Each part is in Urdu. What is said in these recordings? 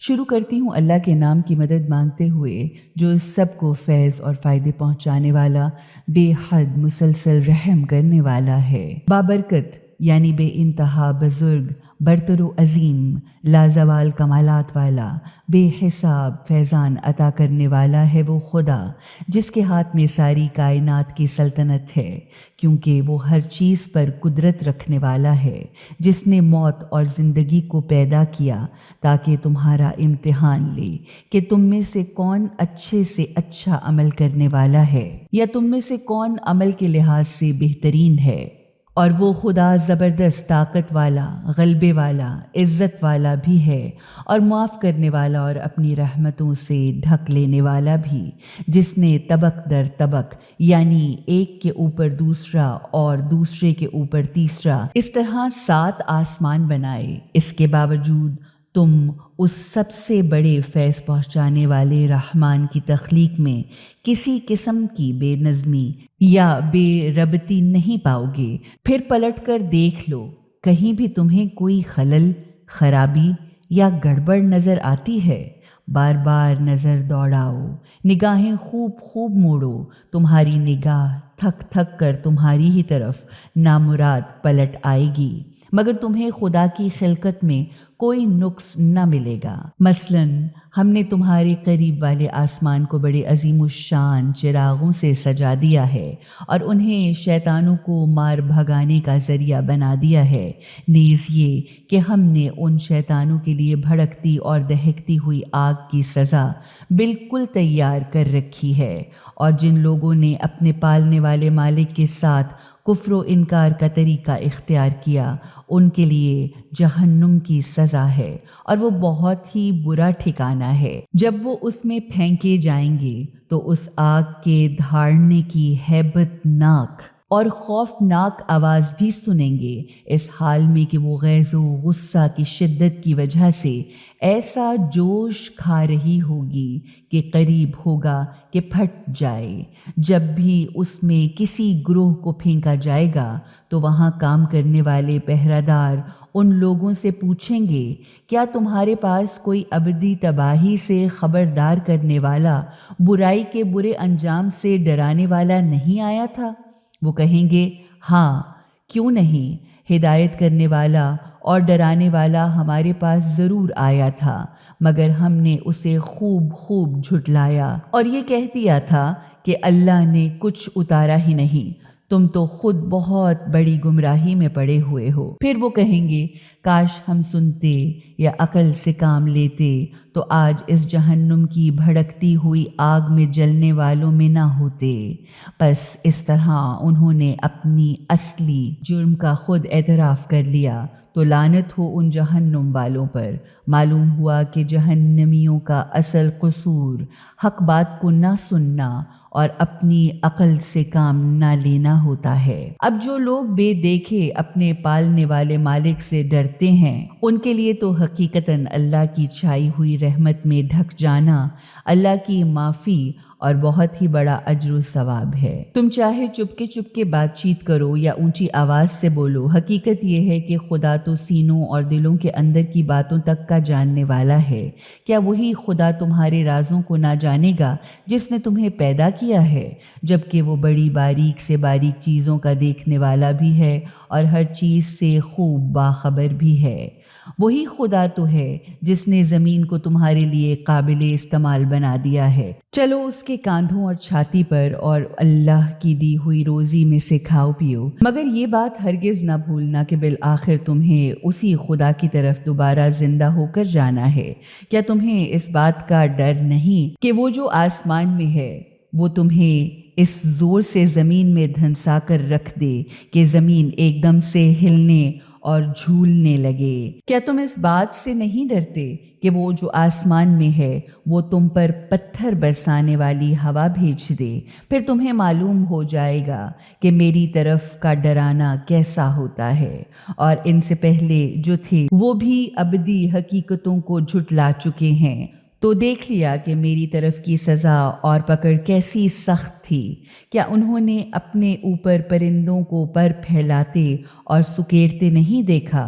شروع کرتی ہوں اللہ کے نام کی مدد مانگتے ہوئے جو اس سب کو فیض اور فائدے پہنچانے والا، بے حد مسلسل رحم کرنے والا ہے۔ بابرکت یعنی بے انتہا بزرگ، برتر و عظیم، لازوال کمالات والا، بے حساب فیضان عطا کرنے والا ہے وہ خدا جس کے ہاتھ میں ساری کائنات کی سلطنت ہے، کیونکہ وہ ہر چیز پر قدرت رکھنے والا ہے، جس نے موت اور زندگی کو پیدا کیا تاکہ تمہارا امتحان لے کہ تم میں سے کون اچھے سے اچھا عمل کرنے والا ہے، یا تم میں سے کون عمل کے لحاظ سے بہترین ہے۔ اور وہ خدا زبردست طاقت والا، غلبے والا، عزت والا بھی ہے، اور معاف کرنے والا اور اپنی رحمتوں سے ڈھک لینے والا بھی، جس نے طبق در طبق یعنی ایک کے اوپر دوسرا اور دوسرے کے اوپر تیسرا اس طرح 7 آسمان بنائے۔ اس کے باوجود تم اس سب سے بڑے فیض پہنچانے والے رحمان کی تخلیق میں کسی قسم کی بے نظمی یا بے ربطی نہیں پاؤ گے۔ پھر پلٹ کر دیکھ لو، کہیں بھی تمہیں کوئی خلل، خرابی یا گڑبڑ نظر آتی ہے؟ بار بار نظر دوڑاؤ، نگاہیں خوب خوب موڑو، تمہاری نگاہ تھک تھک کر تمہاری ہی طرف نامراد پلٹ آئے گی، مگر تمہیں خدا کی خلقت میں کوئی نقص نہ ملے گا۔ مثلاً ہم نے تمہارے قریب والے آسمان کو بڑے عظیم الشان چراغوں سے سجا دیا ہے اور انہیں شیطانوں کو مار بھگانے کا ذریعہ بنا دیا ہے، نیز یہ کہ ہم نے ان شیطانوں کے لیے بھڑکتی اور دہکتی ہوئی آگ کی سزا بالکل تیار کر رکھی ہے، اور جن لوگوں نے اپنے پالنے والے مالک کے ساتھ کفر و انکار کا طریقہ اختیار کیا، ان کے لیے جہنم کی سزا ہے، اور وہ بہت ہی برا ٹھکانہ ہے۔ جب وہ اس میں پھینکے جائیں گے تو اس آگ کے دھاڑنے کی ہیبت ناک اور خوفناک آواز بھی سنیں گے، اس حال میں کہ وہ غیظ و غصہ کی شدت کی وجہ سے ایسا جوش کھا رہی ہوگی کہ قریب ہوگا کہ پھٹ جائے۔ جب بھی اس میں کسی گروہ کو پھینکا جائے گا تو وہاں کام کرنے والے پہرہ دار ان لوگوں سے پوچھیں گے، کیا تمہارے پاس کوئی ابدی تباہی سے خبردار کرنے والا، برائی کے برے انجام سے ڈرانے والا نہیں آیا تھا؟ وہ کہیں گے، ہاں، کیوں نہیں، ہدایت کرنے والا اور ڈرانے والا ہمارے پاس ضرور آیا تھا، مگر ہم نے اسے خوب خوب جھٹلایا اور یہ کہہ دیا تھا کہ اللہ نے کچھ اتارا ہی نہیں، تم تو خود بہت بڑی گمراہی میں پڑے ہوئے ہو۔ پھر وہ کہیں گے، کاش ہم سنتے یا عقل سے کام لیتے تو آج اس جہنم کی بھڑکتی ہوئی آگ میں جلنے والوں میں نہ ہوتے۔ پس اس طرح انہوں نے اپنی اصلی جرم کا خود اعتراف کر لیا، تو لعنت ہو ان جہنم والوں پر۔ معلوم ہوا کہ جہنمیوں کا اصل قصور حق بات کو نہ سننا اور اپنی عقل سے کام نہ لینا ہوتا ہے۔ اب جو لوگ بے دیکھے اپنے پالنے والے مالک سے ڈرتے ہیں، ان کے لیے تو حقیقتاً اللہ کی چھائی ہوئی رحمت میں ڈھک جانا اللہ کی معافی اور بہت ہی بڑا اجر و ثواب ہے۔ تم چاہے چپکے چپکے بات چیت کرو یا اونچی آواز سے بولو، حقیقت یہ ہے کہ خدا تو سینوں اور دلوں کے اندر کی باتوں تک کا جاننے والا ہے۔ کیا وہی خدا تمہارے رازوں کو نہ جانے گا جس نے تمہیں پیدا کیا ہے، جبکہ وہ بڑی باریک سے باریک چیزوں کا دیکھنے والا بھی ہے اور ہر چیز سے خوب باخبر بھی ہے۔ وہی خدا تو ہے جس نے زمین کو تمہارے لیے قابل استعمال بنا دیا ہے، چلو اس کے کاندھوں اور چھاتی پر اور اللہ کی دی ہوئی روزی میں سے کھاؤ پیو، مگر یہ بات ہرگز نہ بھولنا کہ بالآخر تمہیں اسی خدا کی طرف دوبارہ زندہ ہو کر جانا ہے۔ کیا تمہیں اس بات کا ڈر نہیں کہ وہ جو آسمان میں ہے وہ تمہیں اس زور سے زمین میں دھنسا کر رکھ دے کہ زمین ایک دم سے ہلنے اور جھولنے لگے؟ کیا تم اس بات سے نہیں ڈرتے کہ وہ جو آسمان میں ہے وہ تم پر پتھر برسانے والی ہوا بھیج دے؟ پھر تمہیں معلوم ہو جائے گا کہ میری طرف کا ڈرانا کیسا ہوتا ہے۔ اور ان سے پہلے جو تھے وہ بھی ابدی حقیقتوں کو جھٹلا چکے ہیں، تو دیکھ لیا کہ میری طرف کی سزا اور پکڑ کیسی سخت تھی۔ کیا انہوں نے اپنے اوپر پرندوں کو پر پھیلاتے اور سکیڑتے نہیں دیکھا؟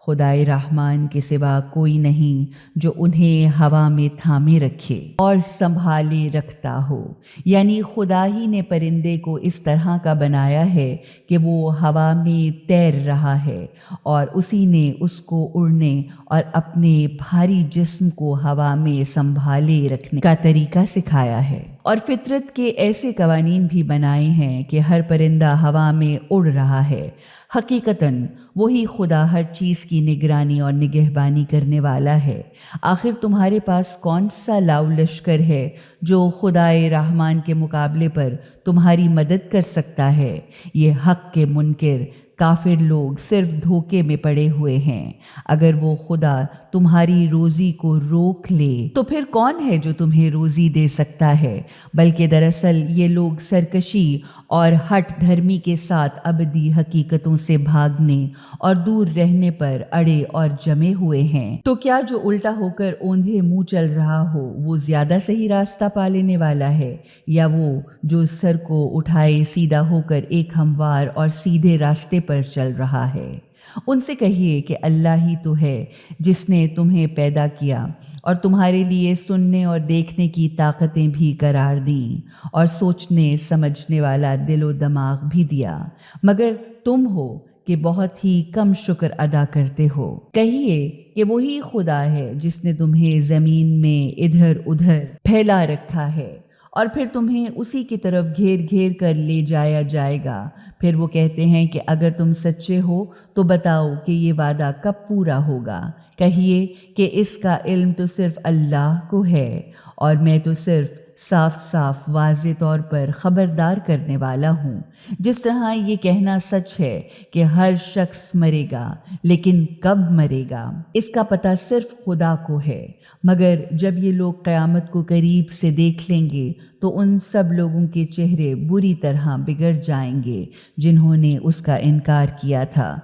خدائے رحمان کے سوا کوئی نہیں جو انہیں ہوا میں تھامے رکھے اور سنبھالے رکھتا ہو، یعنی خدا ہی نے پرندے کو اس طرح کا بنایا ہے کہ وہ ہوا میں تیر رہا ہے، اور اسی نے اس کو اڑنے اور اپنے بھاری جسم کو ہوا میں سنبھالے رکھنے کا طریقہ سکھایا ہے، اور فطرت کے ایسے قوانین بھی بنائے ہیں کہ ہر پرندہ ہوا میں اڑ رہا ہے۔ حقیقتاً وہی خدا ہر چیز کی نگرانی اور نگہبانی کرنے والا ہے۔ آخر تمہارے پاس کون سا لاؤ لشکر ہے جو خدائے رحمان کے مقابلے پر تمہاری مدد کر سکتا ہے؟ یہ حق کے منکر کافر لوگ صرف دھوکے میں پڑے ہوئے ہیں۔ اگر وہ خدا تمہاری روزی کو روک لے تو پھر کون ہے جو تمہیں روزی دے سکتا ہے؟ بلکہ دراصل یہ لوگ سرکشی اور ہٹ دھرمی کے ساتھ ابدی حقیقتوں سے بھاگنے اور دور رہنے پر اڑے اور جمے ہوئے ہیں۔ تو کیا جو الٹا ہو کر اوندھے منہ چل رہا ہو وہ زیادہ صحیح راستہ پا لینے والا ہے، یا وہ جو سر کو اٹھائے سیدھا ہو کر ایک ہموار اور سیدھے راستے پر چل رہا ہے؟ ان سے کہیے کہ اللہ ہی تو ہے جس نے تمہیں پیدا کیا اور تمہارے لیے سننے اور دیکھنے کی طاقتیں بھی قرار دیں، اور سوچنے سمجھنے والا دل و دماغ بھی دیا، مگر تم ہو کہ بہت ہی کم شکر ادا کرتے ہو۔ کہیے کہ وہی خدا ہے جس نے تمہیں زمین میں ادھر ادھر پھیلا رکھا ہے، اور پھر تمہیں اسی کی طرف گھیر گھیر کر لے جایا جائے گا۔ پھر وہ کہتے ہیں کہ اگر تم سچے ہو تو بتاؤ کہ یہ وعدہ کب پورا ہوگا۔ کہیے کہ اس کا علم تو صرف اللہ کو ہے، اور میں تو صرف صاف صاف واضح طور پر خبردار کرنے والا ہوں۔ جس طرح یہ کہنا سچ ہے کہ ہر شخص مرے گا، لیکن کب مرے گا اس کا پتہ صرف خدا کو ہے، مگر جب یہ لوگ قیامت کو قریب سے دیکھ لیں گے تو ان سب لوگوں کے چہرے بری طرح بگڑ جائیں گے جنہوں نے اس کا انکار کیا تھا۔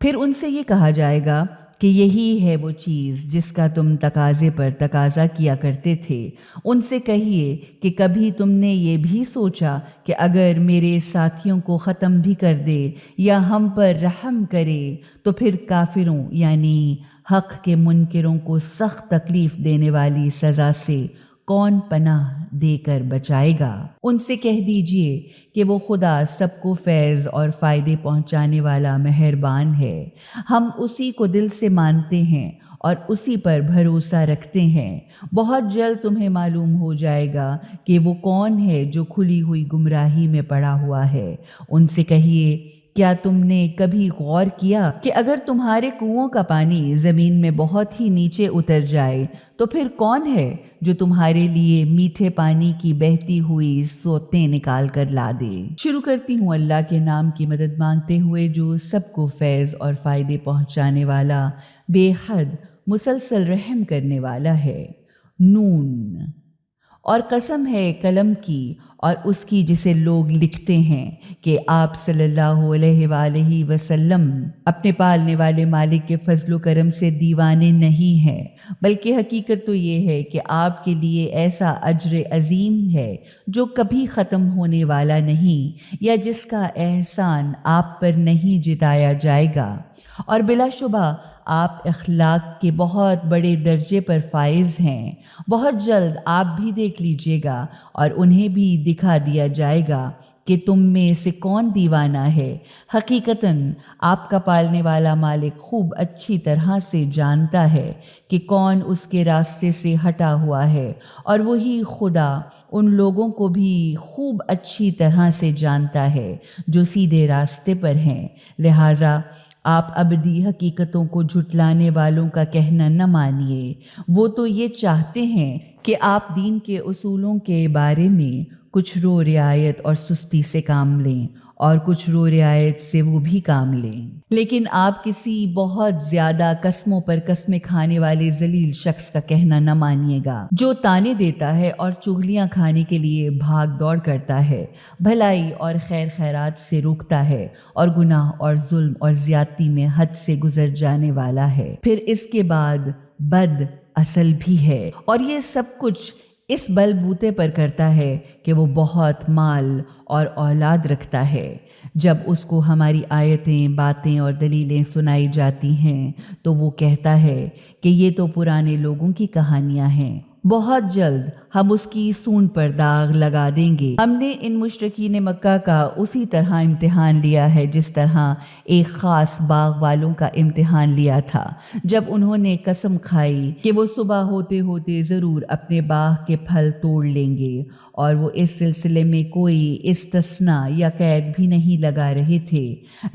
پھر ان سے یہ کہا جائے گا کہ یہی ہے وہ چیز جس کا تم تقاضے پر تقاضا کیا کرتے تھے۔ ان سے کہیے کہ کبھی تم نے یہ بھی سوچا کہ اگر میرے ساتھیوں کو ختم بھی کر دے یا ہم پر رحم کرے تو پھر کافروں یعنی حق کے منکروں کو سخت تکلیف دینے والی سزا سے کون پناہ دے کر بچائے گا؟ ان سے کہہ دیجئے کہ وہ خدا سب کو فیض اور فائدے پہنچانے والا مہربان ہے۔ ہم اسی کو دل سے مانتے ہیں اور اسی پر بھروسہ رکھتے ہیں۔ بہت جلد تمہیں معلوم ہو جائے گا کہ وہ کون ہے جو کھلی ہوئی گمراہی میں پڑا ہوا ہے۔ ان سے کہیے کیا تم نے کبھی غور کیا کہ اگر تمہارے کنوؤں کا پانی زمین میں بہت ہی نیچے اتر جائے تو پھر کون ہے جو تمہارے لیے میٹھے پانی کی بہتی ہوئی سوتیں نکال کر لا دے؟ شروع کرتی ہوں اللہ کے نام کی مدد مانگتے ہوئے جو سب کو فیض اور فائدے پہنچانے والا، بے حد مسلسل رحم کرنے والا ہے۔ نون۔ اور قسم ہے قلم کی اور اس کی جسے لوگ لکھتے ہیں کہ آپ صلی اللہ علیہ وآلہ وسلم اپنے پالنے والے مالک کے فضل و کرم سے دیوانے نہیں ہیں، بلکہ حقیقت تو یہ ہے کہ آپ کے لیے ایسا اجر عظیم ہے جو کبھی ختم ہونے والا نہیں، یا جس کا احسان آپ پر نہیں جتایا جائے گا، اور بلا شبہ آپ اخلاق کے بہت بڑے درجے پر فائز ہیں۔ بہت جلد آپ بھی دیکھ لیجئے گا اور انہیں بھی دکھا دیا جائے گا کہ تم میں سے کون دیوانہ ہے۔ حقیقتاً آپ کا پالنے والا مالک خوب اچھی طرح سے جانتا ہے کہ کون اس کے راستے سے ہٹا ہوا ہے، اور وہی خدا ان لوگوں کو بھی خوب اچھی طرح سے جانتا ہے جو سیدھے راستے پر ہیں۔ لہٰذا آپ ابدی حقیقتوں کو جھٹلانے والوں کا کہنا نہ مانیے۔ وہ تو یہ چاہتے ہیں کہ آپ دین کے اصولوں کے بارے میں کچھ رو رعایت اور سستی سے کام لیں، اور کچھ رو رعایت سے وہ بھی کام لیں، لیکن آپ کسی بہت زیادہ قسموں پر قسمیں کھانے والے ذلیل شخص کا کہنا نہ مانیے گا جو طعنے دیتا ہے اور چغلیاں کھانے کے لیے بھاگ دوڑ کرتا ہے، بھلائی اور خیر خیرات سے روکتا ہے، اور گناہ اور ظلم اور زیادتی میں حد سے گزر جانے والا ہے۔ پھر اس کے بعد بد اصل بھی ہے، اور یہ سب کچھ اس بل بوتے پر کرتا ہے کہ وہ بہت مال اور اولاد رکھتا ہے۔ جب اس کو ہماری آیتیں، باتیں اور دلیلیں سنائی جاتی ہیں تو وہ کہتا ہے کہ یہ تو پرانے لوگوں کی کہانیاں ہیں، بہت جلد ہم اس کی سونڈ پر داغ لگا دیں گے۔ ہم نے ان مشرکین مکہ کا اسی طرح امتحان لیا ہے جس طرح ایک خاص باغ والوں کا امتحان لیا تھا، جب انہوں نے قسم کھائی کہ وہ صبح ہوتے ہوتے ضرور اپنے باغ کے پھل توڑ لیں گے، اور وہ اس سلسلے میں کوئی استثناء یا قید بھی نہیں لگا رہے تھے۔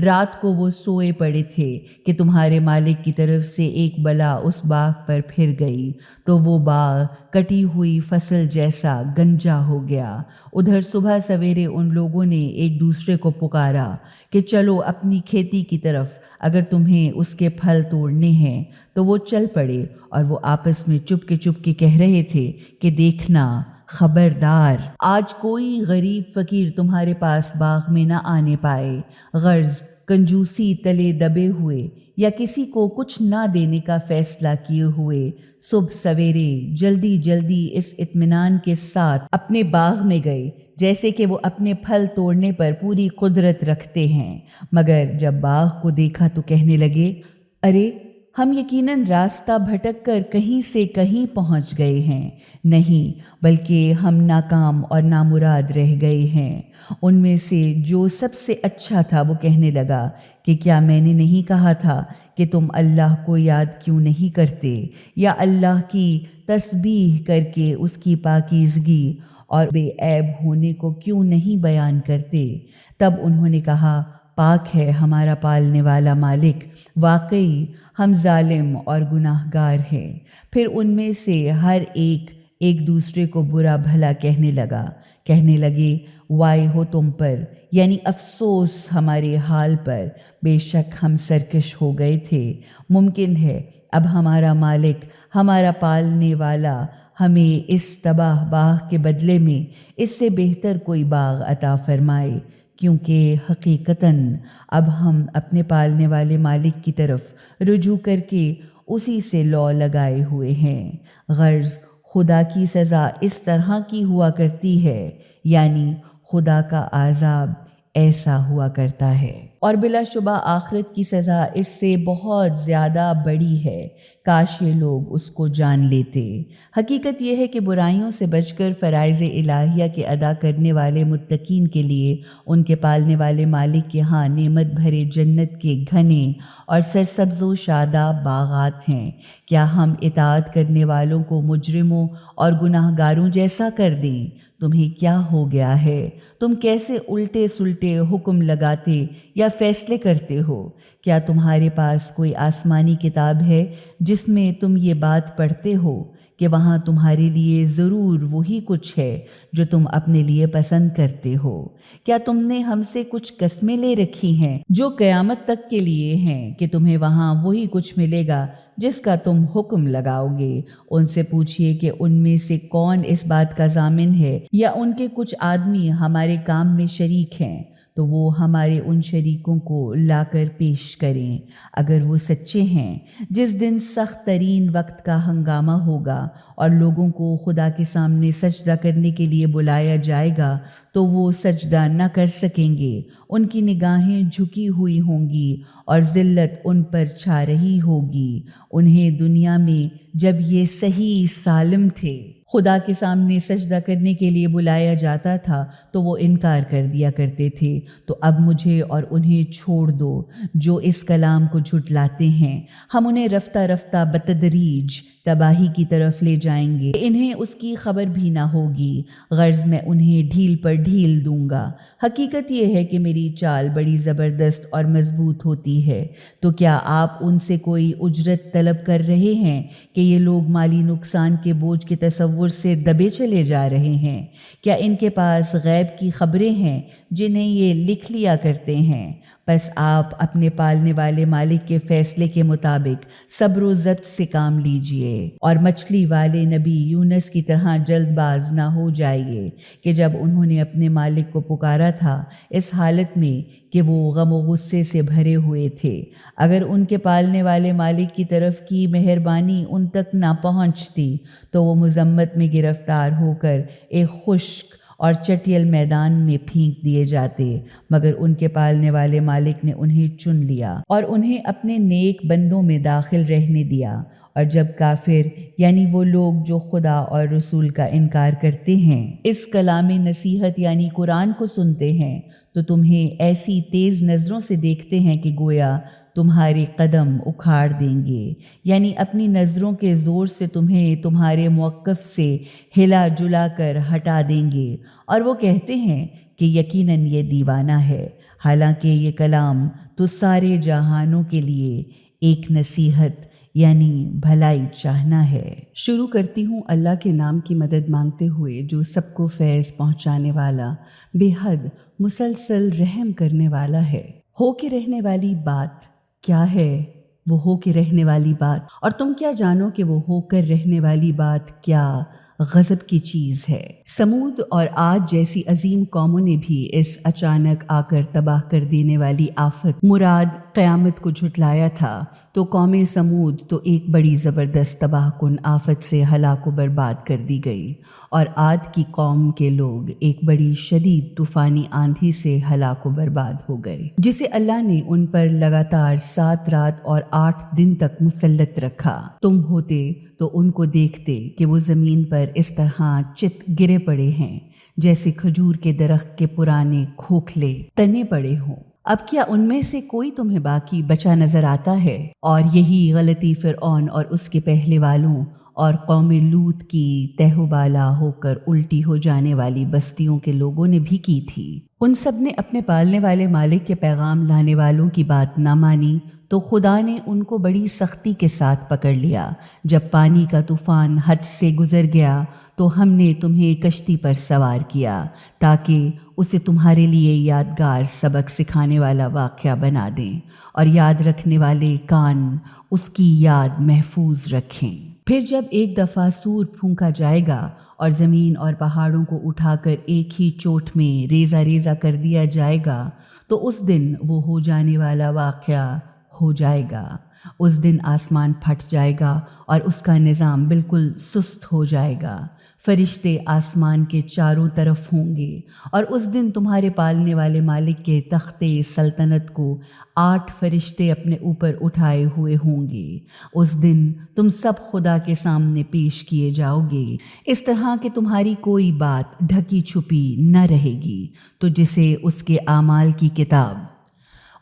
رات کو وہ سوئے پڑے تھے کہ تمہارے مالک کی طرف سے ایک بلا اس باغ پر پھر گئی تو وہ باغ کٹی ہوئی فصل جیسا گنجا ہو گیا۔ ادھر صبح سویرے ان لوگوں نے ایک دوسرے کو پکارا کہ چلو اپنی کھیتی کی طرف، اگر تمہیں اس کے پھل توڑنے ہیں۔ تو وہ چل پڑے، اور وہ آپس میں چپ کے کہہ رہے تھے کہ دیکھنا، خبردار، آج کوئی غریب فقیر تمہارے پاس باغ میں نہ آنے پائے، غرض کنجوسی تلے دبے ہوئے یا کسی کو کچھ نہ دینے کا فیصلہ کیے ہوئے صبح سویرے جلدی اس اطمینان کے ساتھ اپنے باغ میں گئے جیسے کہ وہ اپنے پھل توڑنے پر پوری قدرت رکھتے ہیں، مگر جب باغ کو دیکھا تو کہنے لگے، ارے ہم یقیناً راستہ بھٹک کر کہیں سے کہیں پہنچ گئے ہیں، نہیں بلکہ ہم ناکام اور نامراد رہ گئے ہیں۔ ان میں سے جو سب سے اچھا تھا وہ کہنے لگا کہ کیا میں نے نہیں کہا تھا کہ تم اللہ کو یاد کیوں نہیں کرتے، یا اللہ کی تسبیح کر کے اس کی پاکیزگی اور بے عیب ہونے کو کیوں نہیں بیان کرتے؟ تب انہوں نے کہا، پاک ہے ہمارا پالنے والا مالک، واقعی ہم ظالم اور گناہ گار ہیں۔ پھر ان میں سے ہر ایک دوسرے کو برا بھلا کہنے لگے، وائے ہو تم پر، یعنی افسوس ہمارے حال پر، بے شک ہم سرکش ہو گئے تھے۔ ممکن ہے اب ہمارا مالک، ہمارا پالنے والا ہمیں اس تباہ باغ کے بدلے میں اس سے بہتر کوئی باغ عطا فرمائے، کیونکہ حقیقتاً اب ہم اپنے پالنے والے مالک کی طرف رجوع کر کے اسی سے لو لگائے ہوئے ہیں۔ غرض خدا کی سزا اس طرح کی ہوا کرتی ہے، یعنی خدا کا عذاب ایسا ہوا کرتا ہے، اور بلا شبہ آخرت کی سزا اس سے بہت زیادہ بڑی ہے، کاش یہ لوگ اس کو جان لیتے۔ حقیقت یہ ہے کہ برائیوں سے بچ کر فرائض الہیہ کے ادا کرنے والے متقین کے لیے ان کے پالنے والے مالک کے ہاں نعمت بھرے جنت کے گھنے اور سرسبز و شاداب باغات ہیں۔ کیا ہم اطاعت کرنے والوں کو مجرموں اور گناہ گاروں جیسا کر دیں؟ تمہیں کیا ہو گیا ہے؟ تم کیسے الٹے سلٹے حکم لگاتے یا فیصلے کرتے ہو؟ کیا تمہارے پاس کوئی آسمانی کتاب ہے جس میں تم یہ بات پڑھتے ہو کہ وہاں تمہارے لیے ضرور وہی کچھ ہے جو تم اپنے لیے پسند کرتے ہو؟ کیا تم نے ہم سے کچھ قسمیں لے رکھی ہیں جو قیامت تک کے لیے ہیں کہ تمہیں وہاں وہی کچھ ملے گا جس کا تم حکم لگاؤ گے؟ ان سے پوچھئے کہ ان میں سے کون اس بات کا ضامن ہے، یا ان کے کچھ آدمی ہمارے کام میں شریک ہیں تو وہ ہمارے ان شریکوں کو لا کر پیش کریں اگر وہ سچے ہیں۔ جس دن سخت ترین وقت کا ہنگامہ ہوگا اور لوگوں کو خدا کے سامنے سجدہ کرنے کے لیے بلایا جائے گا تو وہ سجدہ نہ کر سکیں گے، ان کی نگاہیں جھکی ہوئی ہوں گی اور ذلت ان پر چھا رہی ہوگی۔ انہیں دنیا میں جب یہ صحیح سالم تھے، خدا کے سامنے سجدہ کرنے کے لیے بلایا جاتا تھا تو وہ انکار کر دیا کرتے تھے۔ تو اب مجھے اور انہیں چھوڑ دو جو اس کلام کو جھٹلاتے ہیں، ہم انہیں رفتہ رفتہ بتدریج تباہی کی طرف لے جائیں گے، انہیں اس کی خبر بھی نہ ہوگی، غرض میں انہیں ڈھیل پر ڈھیل دوں گا۔ حقیقت یہ ہے کہ میری چال بڑی زبردست اور مضبوط ہوتی ہے۔ تو کیا آپ ان سے کوئی اجرت طلب کر رہے ہیں کہ یہ لوگ مالی نقصان کے بوجھ کے تصور سے دبے چلے جا رہے ہیں؟ کیا ان کے پاس غیب کی خبریں ہیں جنہیں یہ لکھ لیا کرتے ہیں؟ پس آپ اپنے پالنے والے مالک کے فیصلے کے مطابق صبر و ضبط سے کام لیجئے اور مچھلی والے نبی یونس کی طرح جلد باز نہ ہو جائیے کہ جب انہوں نے اپنے مالک کو پکارا تھا اس حالت میں کہ وہ غم و غصے سے بھرے ہوئے تھے، اگر ان کے پالنے والے مالک کی طرف کی مہربانی ان تک نہ پہنچتی تو وہ مذمت میں گرفتار ہو کر ایک خشک اور چٹیل میدان میں پھینک دیے جاتے، مگر ان کے پالنے والے مالک نے انہیں چن لیا اور انہیں اپنے نیک بندوں میں داخل رہنے دیا۔ اور جب کافر یعنی وہ لوگ جو خدا اور رسول کا انکار کرتے ہیں اس کلام نصیحت یعنی قرآن کو سنتے ہیں تو تمہیں ایسی تیز نظروں سے دیکھتے ہیں کہ گویا تمہارے قدم اکھاڑ دیں گے، یعنی اپنی نظروں کے زور سے تمہیں تمہارے موقف سے ہلا جلا کر ہٹا دیں گے، اور وہ کہتے ہیں کہ یقیناً یہ دیوانہ ہے، حالانکہ یہ کلام تو سارے جہانوں کے لیے ایک نصیحت یعنی بھلائی چاہنا ہے۔ شروع کرتی ہوں اللہ کے نام کی مدد مانگتے ہوئے جو سب کو فیض پہنچانے والا، بے حد مسلسل رحم کرنے والا ہے۔ ہو کے رہنے والی بات کیا ہے؟ وہ ہو کے رہنے والی بات، اور تم کیا جانو کہ وہ ہو کر رہنے والی بات کیا غضب کی چیز ہے۔ سمود اور عاد جیسی عظیم قوموں نے بھی اس اچانک آ کر تباہ کر دینے والی آفت مراد قیامت کو جھٹلایا تھا، تو قوم سمود تو ایک بڑی زبردست تباہ کن آفت سے ہلاک و برباد کر دی گئی، اور عاد کی قوم کے لوگ ایک بڑی شدید طوفانی آندھی سے ہلاک و برباد ہو گئے، جسے اللہ نے ان پر لگاتار 7 رات اور 8 دن تک مسلط رکھا۔ تم ہوتے تو ان کو دیکھتے کہ وہ زمین پر اس طرح چت گرے پڑے ہیں جیسے کھجور کے درخت کے پرانے کھوکھلے تنے پڑے ہوں۔ اب کیا ان میں سے کوئی تمہیں باقی بچا نظر آتا ہے؟ اور یہی غلطی فرعون اور اس کے پہلے والوں اور قوم لوط کی تہ و بالا ہو کر الٹی ہو جانے والی بستیوں کے لوگوں نے بھی کی تھی۔ ان سب نے اپنے پالنے والے مالک کے پیغام لانے والوں کی بات نہ مانی تو خدا نے ان کو بڑی سختی کے ساتھ پکڑ لیا۔ جب پانی کا طوفان حد سے گزر گیا تو ہم نے تمہیں کشتی پر سوار کیا تاکہ اسے تمہارے لیے یادگار سبق سکھانے والا واقعہ بنا دیں، اور یاد رکھنے والے کان اس کی یاد محفوظ رکھیں۔ پھر جب ایک دفعہ سور پھونکا جائے گا اور زمین اور پہاڑوں کو اٹھا کر ایک ہی چوٹ میں ریزہ ریزہ کر دیا جائے گا تو اس دن وہ ہو جانے والا واقعہ ہو جائے گا۔ اس دن آسمان پھٹ جائے گا اور اس کا نظام بالکل سست ہو جائے گا، فرشتے آسمان کے چاروں طرف ہوں گے، اور اس دن تمہارے پالنے والے مالک کے تخت سلطنت کو 8 فرشتے اپنے اوپر اٹھائے ہوئے ہوں گے۔ اس دن تم سب خدا کے سامنے پیش کیے جاؤ گے، اس طرح کہ تمہاری کوئی بات ڈھکی چھپی نہ رہے گی، تو جسے اس کے اعمال کی کتاب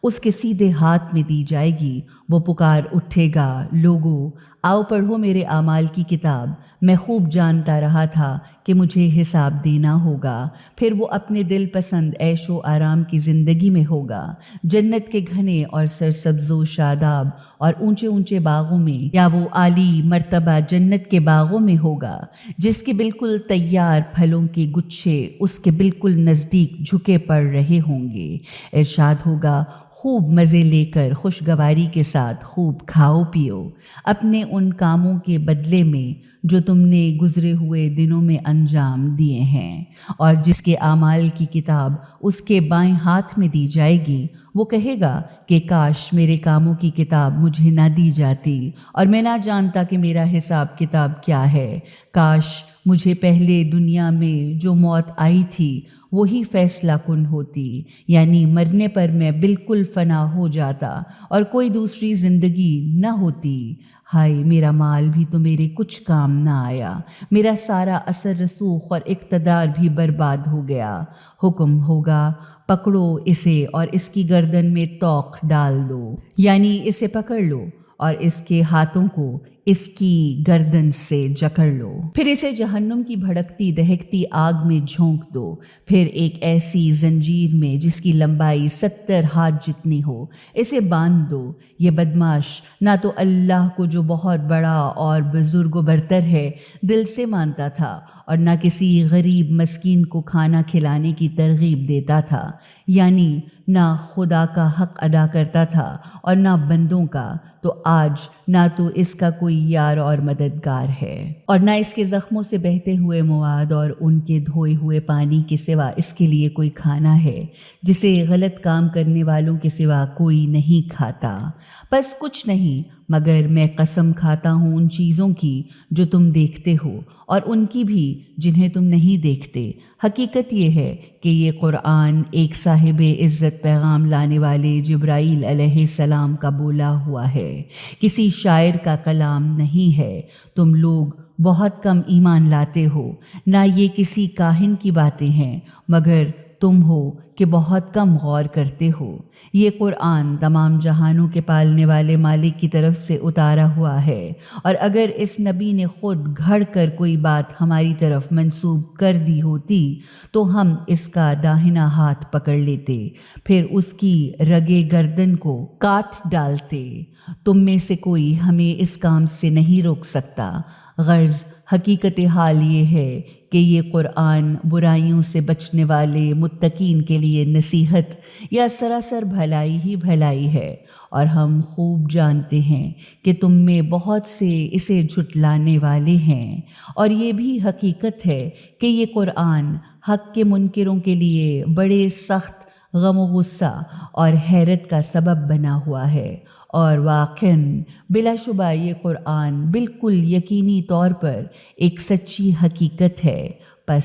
اس کے سیدھے ہاتھ میں دی جائے گی وہ پکار اٹھے گا، لوگو آؤ پڑھو میرے اعمال کی کتاب، میں خوب جانتا رہا تھا کہ مجھے حساب دینا ہوگا۔ پھر وہ اپنے دل پسند عیش و آرام کی زندگی میں ہوگا، جنت کے گھنے اور سرسبز و شاداب اور اونچے اونچے باغوں میں، یا وہ عالی مرتبہ جنت کے باغوں میں ہوگا جس کے بالکل تیار پھلوں کے گچھے اس کے بالکل نزدیک جھکے پڑ رہے ہوں گے۔ ارشاد ہوگا، خوب مزے لے کر خوشگواری کے ساتھ خوب کھاؤ پیو اپنے ان کاموں کے بدلے میں جو تم نے گزرے ہوئے دنوں میں انجام دیے ہیں، اور جس کے اعمال کی کتاب اس کے بائیں ہاتھ میں دی جائے گی وہ کہے گا کہ کاش میرے کاموں کی کتاب مجھے نہ دی جاتی اور میں نہ جانتا کہ میرا حساب کتاب کیا ہے۔ کاش مجھے پہلے دنیا میں جو موت آئی تھی وہی فیصلہ کن ہوتی، یعنی مرنے پر میں بالکل فنا ہو جاتا اور کوئی دوسری زندگی نہ ہوتی۔ ہائے میرا مال بھی تو میرے کچھ کام نہ آیا، میرا سارا اثر رسوخ اور اقتدار بھی برباد ہو گیا۔ حکم ہوگا، پکڑو اسے اور اس کی گردن میں توق ڈال دو، یعنی اسے پکڑ لو اور اس کے ہاتھوں کو اس کی گردن سے جکڑ لو، پھر اسے جہنم کی بھڑکتی دہکتی آگ میں جھونک دو، پھر ایک ایسی زنجیر میں جس کی لمبائی 70 ہاتھ جتنی ہو اسے باندھ دو۔ یہ بدماش نہ تو اللہ کو جو بہت بڑا اور بزرگ و برتر ہے دل سے مانتا تھا، اور نہ کسی غریب مسکین کو کھانا کھلانے کی ترغیب دیتا تھا، یعنی نہ خدا کا حق ادا کرتا تھا اور نہ بندوں کا، تو آج نہ تو اس کا کوئی یار اور مددگار ہے، اور نہ اس کے زخموں سے بہتے ہوئے مواد اور ان کے دھوئے ہوئے پانی کے سوا اس کے لیے کوئی کھانا ہے، جسے غلط کام کرنے والوں کے سوا کوئی نہیں کھاتا۔ بس کچھ نہیں مگر میں قسم کھاتا ہوں ان چیزوں کی جو تم دیکھتے ہو اور ان کی بھی جنہیں تم نہیں دیکھتے۔ حقیقت یہ ہے کہ یہ قرآن ایک صاحب عزت پیغام لانے والے جبرائیل علیہ السلام کا بولا ہوا ہے، کسی شاعر کا کلام نہیں ہے۔ تم لوگ بہت کم ایمان لاتے ہو، نہ یہ کسی کاہن کی باتیں ہیں، مگر تم ہو کہ بہت کم غور کرتے ہو۔ یہ قرآن تمام جہانوں کے پالنے والے مالک کی طرف سے اتارا ہوا ہے، اور اگر اس نبی نے خود گھڑ کر کوئی بات ہماری طرف منسوب کر دی ہوتی تو ہم اس کا داہنا ہاتھ پکڑ لیتے، پھر اس کی رگے گردن کو کاٹ ڈالتے۔ تم میں سے کوئی ہمیں اس کام سے نہیں روک سکتا۔ غرض حقیقت حال یہ ہے کہ یہ قرآن برائیوں سے بچنے والے متقین کے لیے نصیحت یا سراسر بھلائی ہی بھلائی ہے، اور ہم خوب جانتے ہیں کہ تم میں بہت سے اسے جھٹلانے والے ہیں، اور یہ بھی حقیقت ہے کہ یہ قرآن حق کے منکروں کے لیے بڑے سخت غم و غصہ اور حیرت کا سبب بنا ہوا ہے، اور واقعاً بلا شبہ یہ قرآن بالکل یقینی طور پر ایک سچی حقیقت ہے۔ پس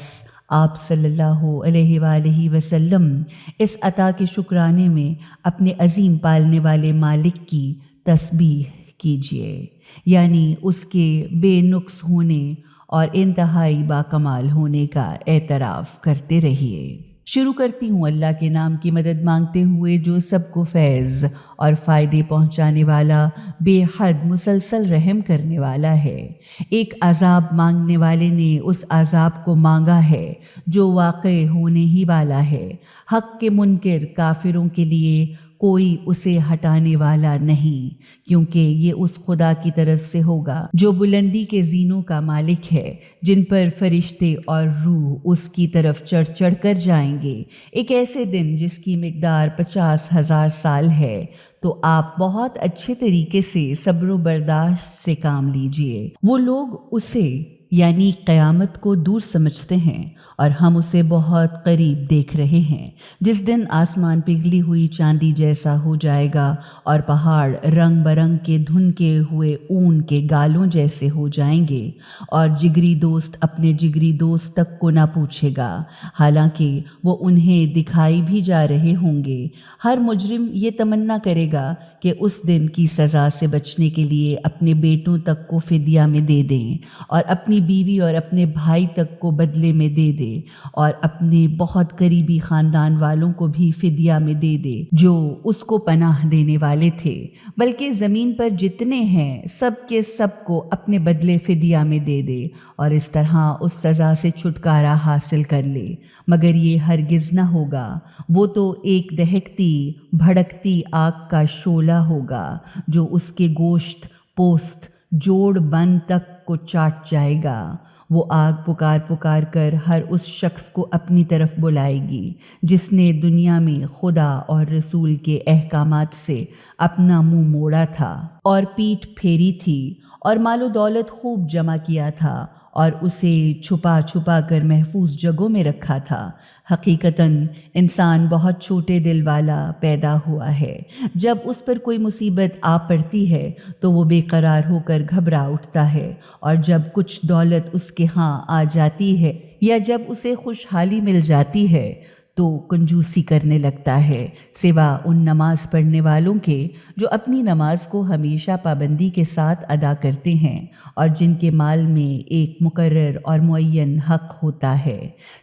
آپ صلی اللہ علیہ وآلہ وسلم اس عطا کے شکرانے میں اپنے عظیم پالنے والے مالک کی تسبیح کیجیے، یعنی اس کے بے نقص ہونے اور انتہائی باکمال ہونے کا اعتراف کرتے رہیے۔ شروع کرتی ہوں اللہ کے نام کی مدد مانگتے ہوئے جو سب کو فیض اور فائدے پہنچانے والا، بے حد مسلسل رحم کرنے والا ہے۔ ایک عذاب مانگنے والے نے اس عذاب کو مانگا ہے جو واقع ہونے ہی والا ہے۔ حق کے منکر کافروں کے لیے کوئی اسے ہٹانے والا نہیں، کیونکہ یہ اس خدا کی طرف سے ہوگا جو بلندی کے زینوں کا مالک ہے، جن پر فرشتے اور روح اس کی طرف چڑھ چڑھ کر جائیں گے، ایک ایسے دن جس کی مقدار 50,000 سال ہے۔ تو آپ بہت اچھے طریقے سے صبر و برداشت سے کام لیجئے۔ وہ لوگ اسے یعنی قیامت کو دور سمجھتے ہیں اور ہم اسے بہت قریب دیکھ رہے ہیں، جس دن آسمان پگھلی ہوئی چاندی جیسا ہو جائے گا اور پہاڑ رنگ برنگ کے دھنکے ہوئے اون کے گالوں جیسے ہو جائیں گے، اور جگری دوست اپنے جگری دوست تک کو نہ پوچھے گا، حالانکہ وہ انہیں دکھائی بھی جا رہے ہوں گے۔ ہر مجرم یہ تمنا کرے گا کہ اس دن کی سزا سے بچنے کے لیے اپنے بیٹوں تک کو فدیہ میں دے دیں، اور اپنی بیوی اور اپنے بھائی تک کو بدلے میں دے دے، اور اپنے بہت قریبی خاندان والوں کو بھی فدیہ میں دے دے جو اس کو پناہ دینے والے تھے، بلکہ زمین پر جتنے ہیں سب کے سب کو اپنے بدلے فدیہ میں دے دے، اور اس طرح اس سزا سے چھٹکارا حاصل کر لے۔ مگر یہ ہرگز نہ ہوگا، وہ تو ایک دہکتی بھڑکتی آگ کا شعلہ ہوگا جو اس کے گوشت پوست جوڑ بند تک کو چاٹ جائے گا۔ وہ آگ پکار پکار کر ہر اس شخص کو اپنی طرف بلائے گی جس نے دنیا میں خدا اور رسول کے احکامات سے اپنا منہ موڑا تھا اور پیٹھ پھیری تھی، اور مال و دولت خوب جمع کیا تھا اور اسے چھپا چھپا کر محفوظ جگہوں میں رکھا تھا۔ حقیقتاً انسان بہت چھوٹے دل والا پیدا ہوا ہے۔ جب اس پر کوئی مصیبت آ پڑتی ہے تو وہ بے قرار ہو کر گھبرا اٹھتا ہے، اور جب کچھ دولت اس کے ہاں آ جاتی ہے یا جب اسے خوشحالی مل جاتی ہے تو کنجوسی کرنے لگتا ہے، سوا ان نماز پڑھنے والوں کے جو اپنی نماز کو ہمیشہ پابندی کے ساتھ ادا کرتے ہیں اور جن کے مال میں ایک مقرر اور معین حق ہوتا ہے۔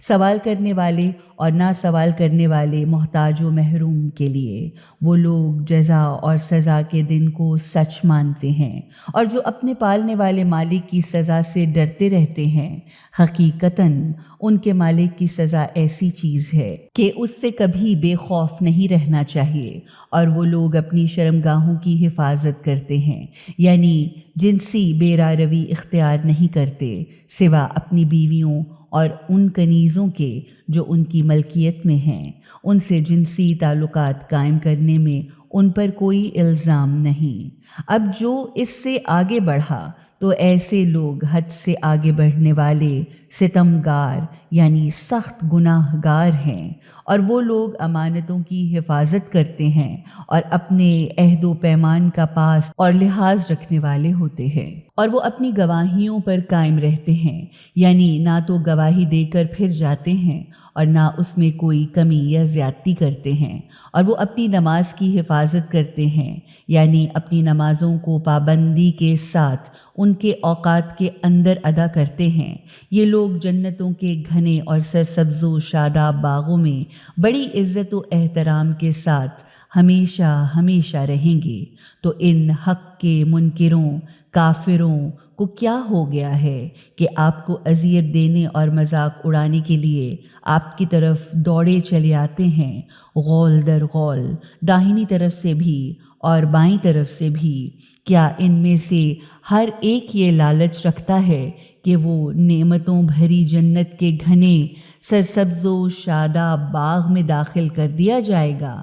سوال کرنے والے اور نہ سوال کرنے والے محتاج و محروم کے لیے۔ وہ لوگ جزا اور سزا کے دن کو سچ مانتے ہیں اور جو اپنے پالنے والے مالک کی سزا سے ڈرتے رہتے ہیں۔ حقیقتاً ان کے مالک کی سزا ایسی چیز ہے کہ اس سے کبھی بے خوف نہیں رہنا چاہیے، اور وہ لوگ اپنی شرمگاہوں کی حفاظت کرتے ہیں، یعنی جنسی بے روی اختیار نہیں کرتے سوا اپنی بیویوں اور ان کنیزوں کے جو ان کی ملکیت میں ہیں۔ ان سے جنسی تعلقات قائم کرنے میں ان پر کوئی الزام نہیں۔ اب جو اس سے آگے بڑھا تو ایسے لوگ حد سے آگے بڑھنے والے ستمگار یعنی سخت گناہ گار ہیں، اور وہ لوگ امانتوں کی حفاظت کرتے ہیں اور اپنے عہد و پیمان کا پاس اور لحاظ رکھنے والے ہوتے ہیں، اور وہ اپنی گواہیوں پر قائم رہتے ہیں، یعنی نہ تو گواہی دے کر پھر جاتے ہیں اور نہ اس میں کوئی کمی یا زیادتی کرتے ہیں، اور وہ اپنی نماز کی حفاظت کرتے ہیں، یعنی اپنی نمازوں کو پابندی کے ساتھ ان کے اوقات کے اندر ادا کرتے ہیں۔ یہ لوگ جنتوں کے گھنے اور سرسبز و شاداب باغوں میں بڑی عزت و احترام کے ساتھ ہمیشہ ہمیشہ رہیں گے۔ تو ان حق کے منکروں کافروں کو کیا ہو گیا ہے کہ آپ کو اذیت دینے اور مذاق اڑانے کے لیے آپ کی طرف دوڑے چلے آتے ہیں، غول در غول، داہنی طرف سے بھی اور بائیں طرف سے بھی؟ کیا ان میں سے ہر ایک یہ لالچ رکھتا ہے کہ وہ نعمتوں بھری جنت کے گھنے سرسبز و شاداب باغ میں داخل کر دیا جائے گا؟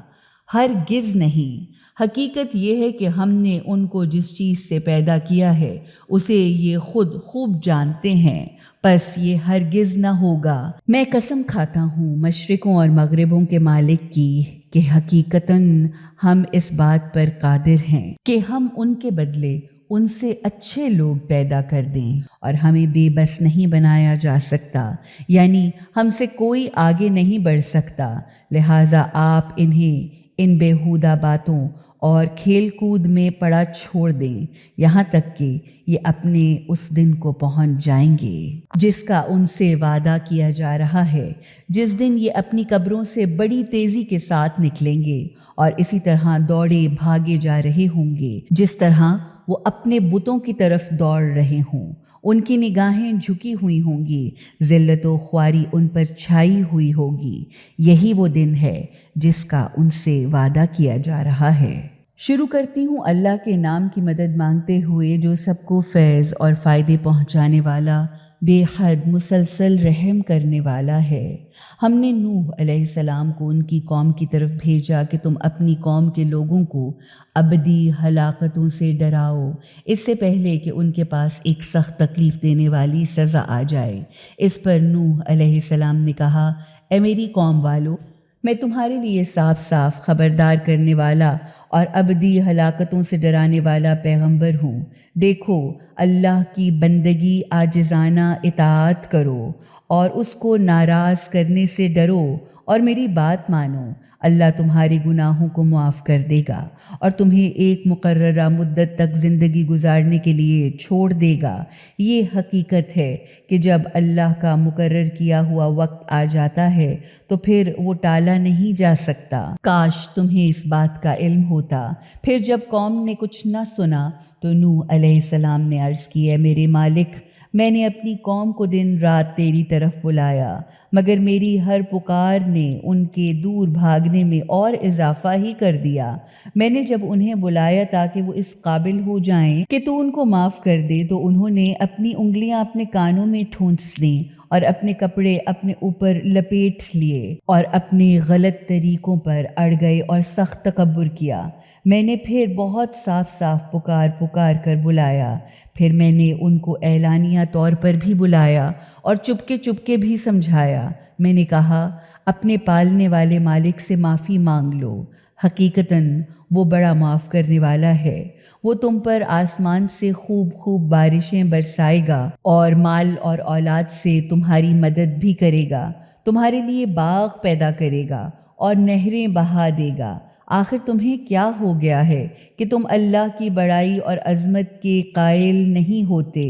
ہرگز نہیں۔ حقیقت یہ ہے کہ ہم نے ان کو جس چیز سے پیدا کیا ہے اسے یہ خود خوب جانتے ہیں، پس یہ ہرگز نہ ہوگا۔ میں قسم کھاتا ہوں مشرقوں اور مغربوں کے مالک کی کہ حقیقتاً ہم اس بات پر قادر ہیں کہ ہم ان کے بدلے ان سے اچھے لوگ پیدا کر دیں، اور ہمیں بے بس نہیں بنایا جا سکتا، یعنی ہم سے کوئی آگے نہیں بڑھ سکتا، لہٰذا آپ انہیں ان بیہودہ باتوں اور کھیل کود میں پڑا چھوڑ دیں، یہاں تک کہ یہ اپنے اس دن کو پہنچ جائیں گے جس کا ان سے وعدہ کیا جا رہا ہے، جس دن یہ اپنی قبروں سے بڑی تیزی کے ساتھ نکلیں گے اور اسی طرح دوڑے بھاگے جا رہے ہوں گے جس طرح وہ اپنے بتوں کی طرف دوڑ رہے ہوں۔ ان کی نگاہیں جھکی ہوئی ہوں گی، ذلت و خواری ان پر چھائی ہوئی ہوگی۔ یہی وہ دن ہے جس کا ان سے وعدہ کیا جا رہا ہے۔ شروع کرتی ہوں اللہ کے نام کی مدد مانگتے ہوئے جو سب کو فیض اور فائدے پہنچانے والا، بے حد مسلسل رحم کرنے والا ہے۔ ہم نے نوح علیہ السلام کو ان کی قوم کی طرف بھیجا کہ تم اپنی قوم کے لوگوں کو ابدی ہلاکتوں سے ڈراؤ، اس سے پہلے کہ ان کے پاس ایک سخت تکلیف دینے والی سزا آ جائے۔ اس پر نوح علیہ السلام نے کہا، اے میری قوم والو، میں تمہارے لیے صاف صاف خبردار کرنے والا اور ابدی ہلاکتوں سے ڈرانے والا پیغمبر ہوں۔ دیکھو، اللہ کی بندگی عاجزانہ اطاعت کرو اور اس کو ناراض کرنے سے ڈرو اور میری بات مانو۔ اللہ تمہارے گناہوں کو معاف کر دے گا اور تمہیں ایک مقررہ مدت تک زندگی گزارنے کے لیے چھوڑ دے گا۔ یہ حقیقت ہے کہ جب اللہ کا مقرر کیا ہوا وقت آ جاتا ہے تو پھر وہ ٹالا نہیں جا سکتا۔ کاش تمہیں اس بات کا علم ہوتا۔ پھر جب قوم نے کچھ نہ سنا تو نوح علیہ السلام نے عرض کی، اے میرے مالک، میں نے اپنی قوم کو دن رات تیری طرف بلایا، مگر میری ہر پکار نے ان کے دور بھاگنے میں اور اضافہ ہی کر دیا۔ میں نے جب انہیں بلایا تاکہ وہ اس قابل ہو جائیں کہ تو ان کو معاف کر دے تو انہوں نے اپنی انگلیاں اپنے کانوں میں ٹھونس لیں اور اپنے کپڑے اپنے اوپر لپیٹ لیے اور اپنے غلط طریقوں پر اڑ گئے اور سخت تکبر کیا۔ میں نے پھر بہت صاف صاف پکار کر بلایا، پھر میں نے ان کو اعلانیہ طور پر بھی بلایا اور چپکے بھی سمجھایا۔ میں نے کہا، اپنے پالنے والے مالک سے معافی مانگ لو، حقیقتاً وہ بڑا معاف کرنے والا ہے۔ وہ تم پر آسمان سے خوب بارشیں برسائے گا اور مال اور اولاد سے تمہاری مدد بھی کرے گا، تمہارے لیے باغ پیدا کرے گا اور نہریں بہا دے گا۔ آخر تمہیں کیا ہو گیا ہے کہ تم اللہ کی بڑائی اور عظمت کے قائل نہیں ہوتے،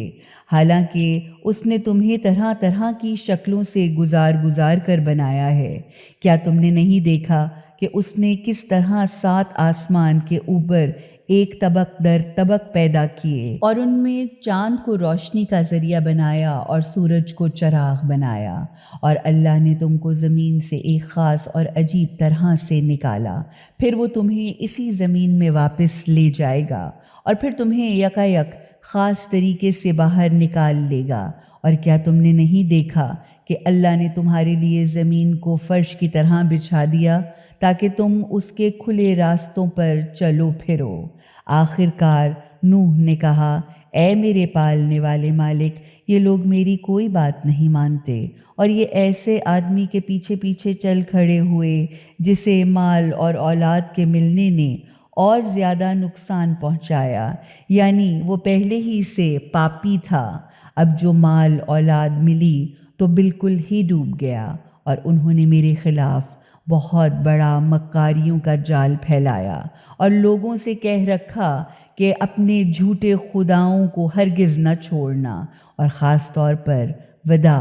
حالانکہ اس نے تمہیں طرح طرح کی شکلوں سے گزار کر بنایا ہے۔ کیا تم نے نہیں دیکھا کہ اس نے کس طرح 7 آسمان کے اوپر ایک طبق در طبق پیدا کیے اور ان میں چاند کو روشنی کا ذریعہ بنایا اور سورج کو چراغ بنایا، اور اللہ نے تم کو زمین سے ایک خاص اور عجیب طرح سے نکالا، پھر وہ تمہیں اسی زمین میں واپس لے جائے گا اور پھر تمہیں یکایک خاص طریقے سے باہر نکال لے گا۔ اور کیا تم نے نہیں دیکھا کہ اللہ نے تمہارے لیے زمین کو فرش کی طرح بچھا دیا تاکہ تم اس کے کھلے راستوں پر چلو پھرو؟ آخر کار نوح نے کہا، اے میرے پالنے والے مالک، یہ لوگ میری کوئی بات نہیں مانتے، اور یہ ایسے آدمی کے پیچھے پیچھے چل کھڑے ہوئے جسے مال اور اولاد کے ملنے نے اور زیادہ نقصان پہنچایا، یعنی وہ پہلے ہی سے پاپی تھا، اب جو مال اولاد ملی تو بالکل ہی ڈوب گیا، اور انہوں نے میرے خلاف بہت بڑا مکاریوں کا جال پھیلایا اور لوگوں سے کہہ رکھا کہ اپنے جھوٹے خداؤں کو ہرگز نہ چھوڑنا، اور خاص طور پر ودا،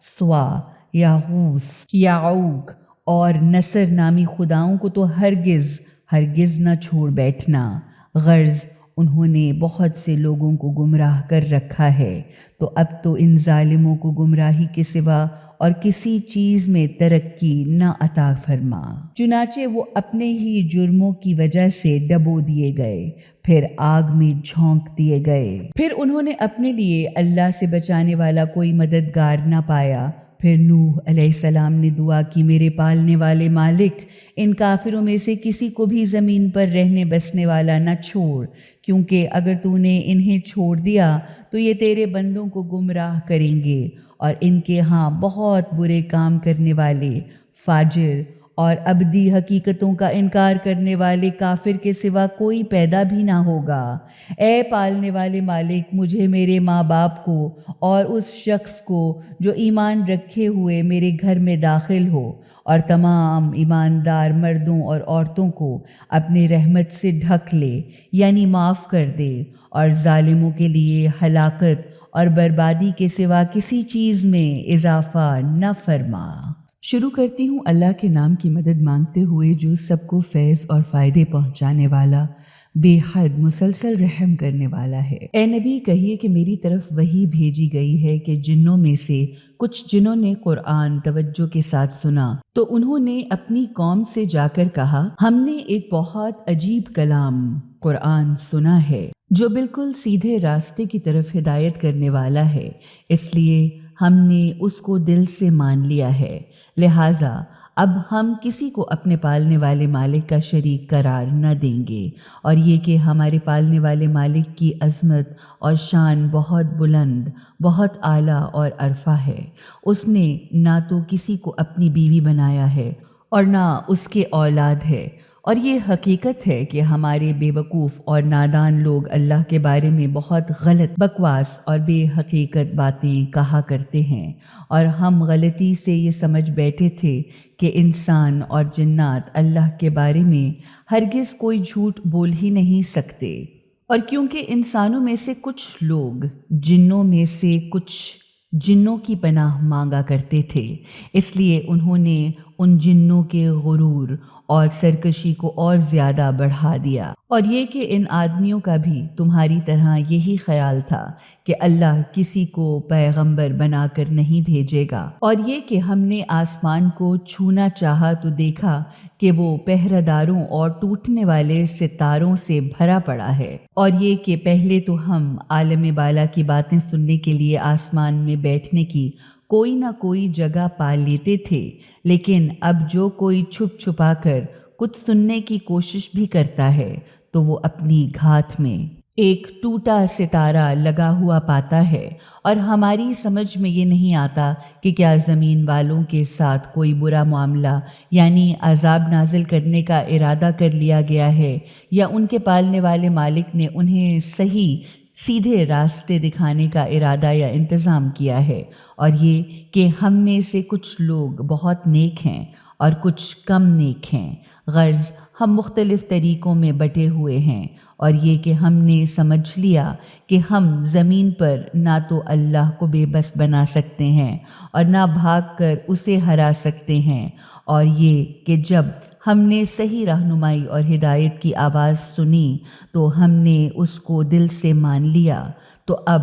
سوا، یاغوث، یعوق اور نصر نامی خداؤں کو تو ہرگز نہ چھوڑ بیٹھنا، غرض انہوں نے بہت سے لوگوں کو گمراہ کر رکھا ہے، تو اب تو ان ظالموں کو گمراہی کے سوا اور کسی چیز میں ترقی نہ عطا فرما۔ چنانچہ وہ اپنے ہی جرموں کی وجہ سے ڈبو دیے گئے، پھر آگ میں جھونک دیے گئے، پھر انہوں نے اپنے لیے اللہ سے بچانے والا کوئی مددگار نہ پایا۔ پھر نوح علیہ السلام نے دعا کی، میرے پالنے والے مالک، ان کافروں میں سے کسی کو بھی زمین پر رہنے بسنے والا نہ چھوڑ، کیونکہ اگر تو نے انہیں چھوڑ دیا تو یہ تیرے بندوں کو گمراہ کریں گے، اور ان کے ہاں بہت برے کام کرنے والے، فاجر اور ابدی حقیقتوں کا انکار کرنے والے کافر کے سوا کوئی پیدا بھی نہ ہوگا۔ اے پالنے والے مالک، مجھے، میرے ماں باپ کو اور اس شخص کو جو ایمان رکھے ہوئے میرے گھر میں داخل ہو، اور تمام ایماندار مردوں اور عورتوں کو اپنے رحمت سے ڈھک لے، یعنی معاف کر دے، اور ظالموں کے لیے ہلاکت اور بربادی کے سوا کسی چیز میں اضافہ نہ فرما۔ شروع کرتی ہوں اللہ کے نام کی مدد مانگتے ہوئے جو سب کو فیض اور فائدے پہنچانے والا، بے حد مسلسل رحم کرنے والا ہے۔ اے نبی، کہیے کہ میری طرف وحی بھیجی گئی ہے کہ جنوں میں سے کچھ جنہوں نے قرآن توجہ کے ساتھ سنا تو انہوں نے اپنی قوم سے جا کر کہا، ہم نے ایک بہت عجیب کلام قرآن سنا ہے جو بالکل سیدھے راستے کی طرف ہدایت کرنے والا ہے، اس لیے ہم نے اس کو دل سے مان لیا ہے، لہٰذا اب ہم کسی کو اپنے پالنے والے مالک کا شریک قرار نہ دیں گے، اور یہ کہ ہمارے پالنے والے مالک کی عظمت اور شان بہت بلند، بہت اعلیٰ اور عرفہ ہے۔ اس نے نہ تو کسی کو اپنی بیوی بنایا ہے اور نہ اس کے اولاد ہے، اور یہ حقیقت ہے کہ ہمارے بے وقوف اور نادان لوگ اللہ کے بارے میں بہت غلط بکواس اور بے حقیقت باتیں کہا کرتے ہیں، اور ہم غلطی سے یہ سمجھ بیٹھے تھے کہ انسان اور جنات اللہ کے بارے میں ہرگز کوئی جھوٹ بول ہی نہیں سکتے، اور کیونکہ انسانوں میں سے کچھ لوگ جنوں میں سے کچھ جنوں کی پناہ مانگا کرتے تھے، اس لیے انہوں نے ان جنوں کے غرور اور سرکشی کو اور زیادہ بڑھا دیا، اور یہ کہ ان آدمیوں کا بھی تمہاری طرح یہی خیال تھا کہ اللہ کسی کو پیغمبر بنا کر نہیں بھیجے گا، اور یہ کہ ہم نے آسمان کو چھونا چاہا تو دیکھا کہ وہ پہرہ داروں اور ٹوٹنے والے ستاروں سے بھرا پڑا ہے، اور یہ کہ پہلے تو ہم عالم بالا کی باتیں سننے کے لیے آسمان میں بیٹھنے کی کوئی نہ کوئی جگہ پا لیتے تھے، لیکن اب جو کوئی چھپ چھپا کر کچھ سننے کی کوشش بھی کرتا ہے تو وہ اپنی گھات میں ایک ٹوٹا ستارہ لگا ہوا پاتا ہے، اور ہماری سمجھ میں یہ نہیں آتا کہ کیا زمین والوں کے ساتھ کوئی برا معاملہ یعنی عذاب نازل کرنے کا ارادہ کر لیا گیا ہے، یا ان کے پالنے والے مالک نے انہیں صحیح سیدھے راستے دکھانے کا ارادہ یا انتظام کیا ہے، اور یہ کہ ہم میں سے کچھ لوگ بہت نیک ہیں اور کچھ کم نیک ہیں۔ غرض ہم مختلف طریقوں میں بٹے ہوئے ہیں، اور یہ کہ ہم نے سمجھ لیا کہ ہم زمین پر نہ تو اللہ کو بے بس بنا سکتے ہیں اور نہ بھاگ کر اسے ہرا سکتے ہیں، اور یہ کہ جب ہم نے صحیح رہنمائی اور ہدایت کی آواز سنی تو ہم نے اس کو دل سے مان لیا۔ تو اب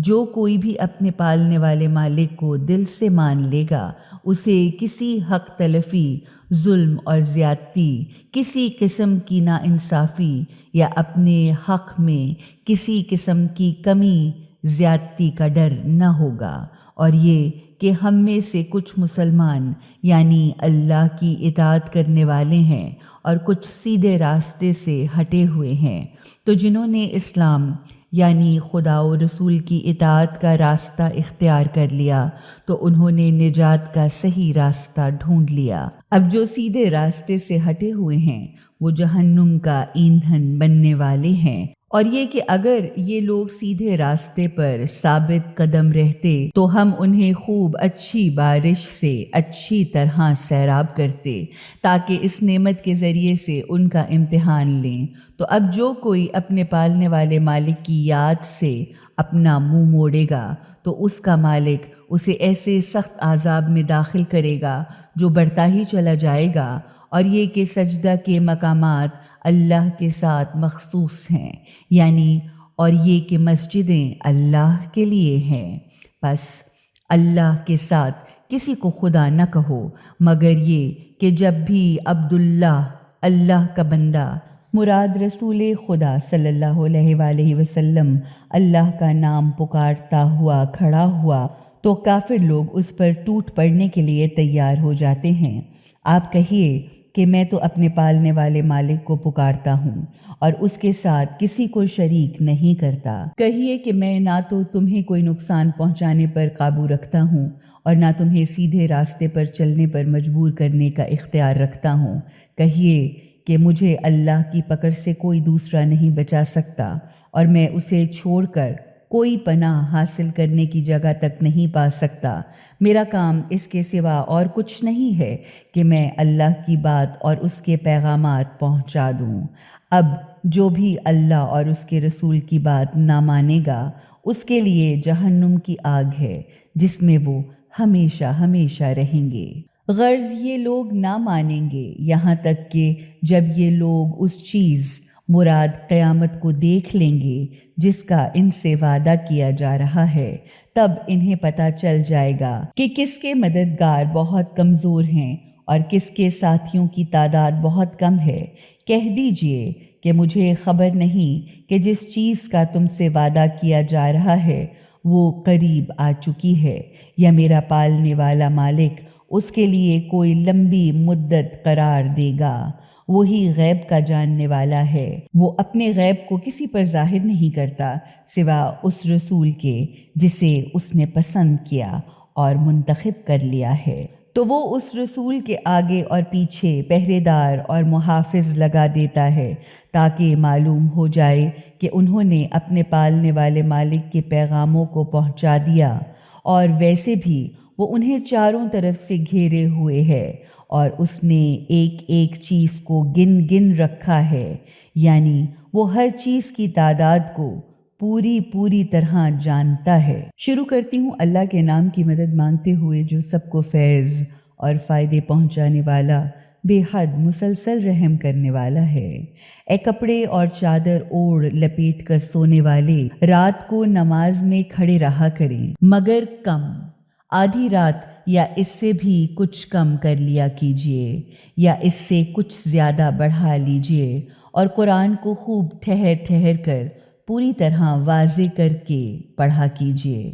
جو کوئی بھی اپنے پالنے والے مالک کو دل سے مان لے گا، اسے کسی حق تلفی، ظلم اور زیادتی، کسی قسم کی ناانصافی یا اپنے حق میں کسی قسم کی کمی زیادتی کا ڈر نہ ہوگا۔ اور یہ کہ ہم میں سے کچھ مسلمان یعنی اللہ کی اطاعت کرنے والے ہیں اور کچھ سیدھے راستے سے ہٹے ہوئے ہیں۔ تو جنہوں نے اسلام یعنی خدا و رسول کی اطاعت کا راستہ اختیار کر لیا تو انہوں نے نجات کا صحیح راستہ ڈھونڈ لیا۔ اب جو سیدھے راستے سے ہٹے ہوئے ہیں وہ جہنم کا ایندھن بننے والے ہیں۔ اور یہ کہ اگر یہ لوگ سیدھے راستے پر ثابت قدم رہتے تو ہم انہیں خوب اچھی بارش سے اچھی طرح سیراب کرتے تاکہ اس نعمت کے ذریعے سے ان کا امتحان لیں۔ تو اب جو کوئی اپنے پالنے والے مالک کی یاد سے اپنا منہ موڑے گا تو اس کا مالک اسے ایسے سخت عذاب میں داخل کرے گا جو بڑھتا ہی چلا جائے گا۔ اور یہ کہ سجدہ کے مقامات اللہ کے ساتھ مخصوص ہیں، یعنی اور یہ کہ مسجدیں اللہ کے لیے ہیں، بس اللہ کے ساتھ کسی کو خدا نہ کہو مگر یہ کہ جب بھی عبداللہ اللہ کا بندہ مراد رسول خدا صلی اللہ علیہ وآلہ وسلم اللہ کا نام پکارتا ہوا کھڑا ہوا تو کافر لوگ اس پر ٹوٹ پڑنے کے لیے تیار ہو جاتے ہیں۔ آپ کہیے کہ میں تو اپنے پالنے والے مالک کو پکارتا ہوں اور اس کے ساتھ کسی کو شریک نہیں کرتا۔ کہیے کہ میں نہ تو تمہیں کوئی نقصان پہنچانے پر قابو رکھتا ہوں اور نہ تمہیں سیدھے راستے پر چلنے پر مجبور کرنے کا اختیار رکھتا ہوں۔ کہیے کہ مجھے اللہ کی پکڑ سے کوئی دوسرا نہیں بچا سکتا اور میں اسے چھوڑ کر کوئی پناہ حاصل کرنے کی جگہ تک نہیں پا سکتا۔ میرا کام اس کے سوا اور کچھ نہیں ہے کہ میں اللہ کی بات اور اس کے پیغامات پہنچا دوں۔ اب جو بھی اللہ اور اس کے رسول کی بات نہ مانے گا اس کے لیے جہنم کی آگ ہے جس میں وہ ہمیشہ ہمیشہ رہیں گے۔ غرض یہ لوگ نہ مانیں گے یہاں تک کہ جب یہ لوگ اس چیز مراد قیامت کو دیکھ لیں گے جس کا ان سے وعدہ کیا جا رہا ہے، تب انہیں پتہ چل جائے گا کہ کس کے مددگار بہت کمزور ہیں اور کس کے ساتھیوں کی تعداد بہت کم ہے۔ کہہ دیجئے کہ مجھے خبر نہیں کہ جس چیز کا تم سے وعدہ کیا جا رہا ہے وہ قریب آ چکی ہے، یا میرا پالنے والا مالک اس کے لیے کوئی لمبی مدت قرار دے گا۔ وہی غیب کا جاننے والا ہے، وہ اپنے غیب کو کسی پر ظاہر نہیں کرتا سوا اس رسول کے جسے اس نے پسند کیا اور منتخب کر لیا ہے۔ تو وہ اس رسول کے آگے اور پیچھے پہرے دار اور محافظ لگا دیتا ہے تاکہ معلوم ہو جائے کہ انہوں نے اپنے پالنے والے مالک کے پیغاموں کو پہنچا دیا، اور ویسے بھی وہ انہیں چاروں طرف سے گھیرے ہوئے ہے اور اس نے ایک ایک چیز کو گن گن رکھا ہے، یعنی وہ ہر چیز کی تعداد کو پوری طرح جانتا ہے۔ شروع کرتی ہوں اللہ کے نام کی مدد مانگتے ہوئے جو سب کو فیض اور فائدے پہنچانے والا، بے حد مسلسل رحم کرنے والا ہے۔ اے کپڑے اور چادر اوڑھ لپیٹ کر سونے والے، رات کو نماز میں کھڑے رہا کریں مگر کم، آدھی رات یا اس سے بھی کچھ کم کر لیا کیجیے یا اس سے کچھ زیادہ بڑھا لیجیے، اور قرآن کو خوب ٹھہر ٹھہر کر پوری طرح واضح کر کے پڑھا کیجیے۔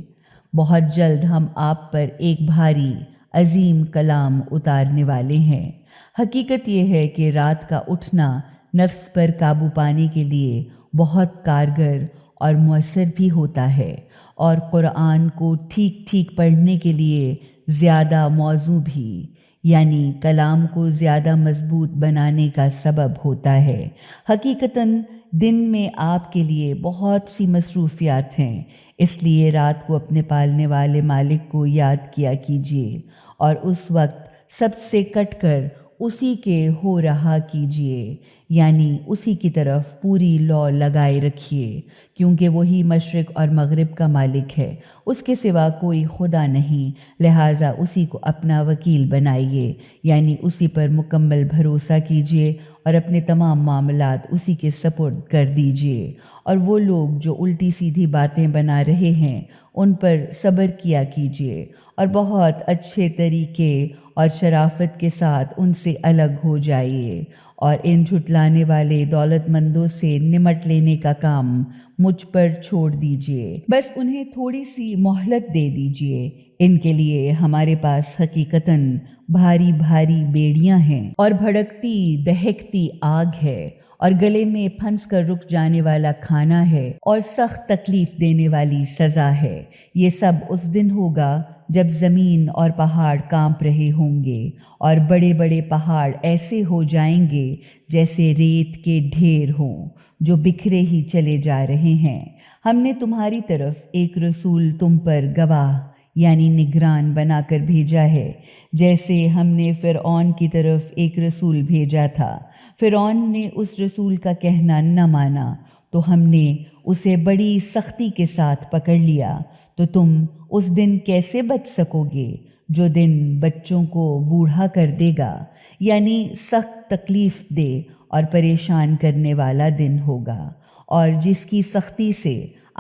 بہت جلد ہم آپ پر ایک بھاری عظیم کلام اتارنے والے ہیں۔ حقیقت یہ ہے کہ رات کا اٹھنا نفس پر قابو پانے کے لیے بہت کارگر اور مؤثر بھی ہوتا ہے، اور قرآن کو ٹھیک ٹھیک پڑھنے کے لیے زیادہ موضوع بھی، یعنی کلام کو زیادہ مضبوط بنانے کا سبب ہوتا ہے۔ حقیقتاً دن میں آپ کے لیے بہت سی مصروفیات ہیں، اس لیے رات کو اپنے پالنے والے مالک کو یاد کیا کیجیے اور اس وقت سب سے کٹ کر اسی کے ہو رہا کیجیے، یعنی اسی کی طرف پوری لو لگائے رکھیے، کیونکہ وہی مشرق اور مغرب کا مالک ہے، اس کے سوا کوئی خدا نہیں، لہٰذا اسی کو اپنا وکیل بنائیے، یعنی اسی پر مکمل بھروسہ کیجیے اور اپنے تمام معاملات اسی کے سپرد کر دیجیے۔ اور وہ لوگ جو الٹی سیدھی باتیں بنا رہے ہیں ان پر صبر کیا کیجیے اور بہت اچھے طریقے اور شرافت کے ساتھ ان سے الگ ہو جائیے، اور ان جھٹلانے والے دولت مندوں سے نمٹ لینے کا کام مجھ پر چھوڑ دیجیے، بس انہیں تھوڑی سی مہلت دے دیجیے، ان کے لیے ہمارے پاس حقیقتاً بھاری بھاری بیڑیاں ہیں اور بھڑکتی دہکتی آگ ہے، اور گلے میں پھنس کر رک جانے والا کھانا ہے اور سخت تکلیف دینے والی سزا ہے۔ یہ سب اس دن ہوگا جب زمین اور پہاڑ کانپ رہے ہوں گے، اور بڑے بڑے پہاڑ ایسے ہو جائیں گے جیسے ریت کے ڈھیر ہوں جو بکھرے ہی چلے جا رہے ہیں۔ ہم نے تمہاری طرف ایک رسول تم پر گواہ یعنی نگران بنا کر بھیجا ہے، جیسے ہم نے فرعون کی طرف ایک رسول بھیجا تھا۔ فرعون نے اس رسول کا کہنا نہ مانا تو ہم نے اسے بڑی سختی کے ساتھ پکڑ لیا، تو تم اس دن کیسے بچ سکو گے جو دن بچوں کو بوڑھا کر دے گا، یعنی سخت تکلیف دے اور پریشان کرنے والا دن ہوگا، اور جس کی سختی سے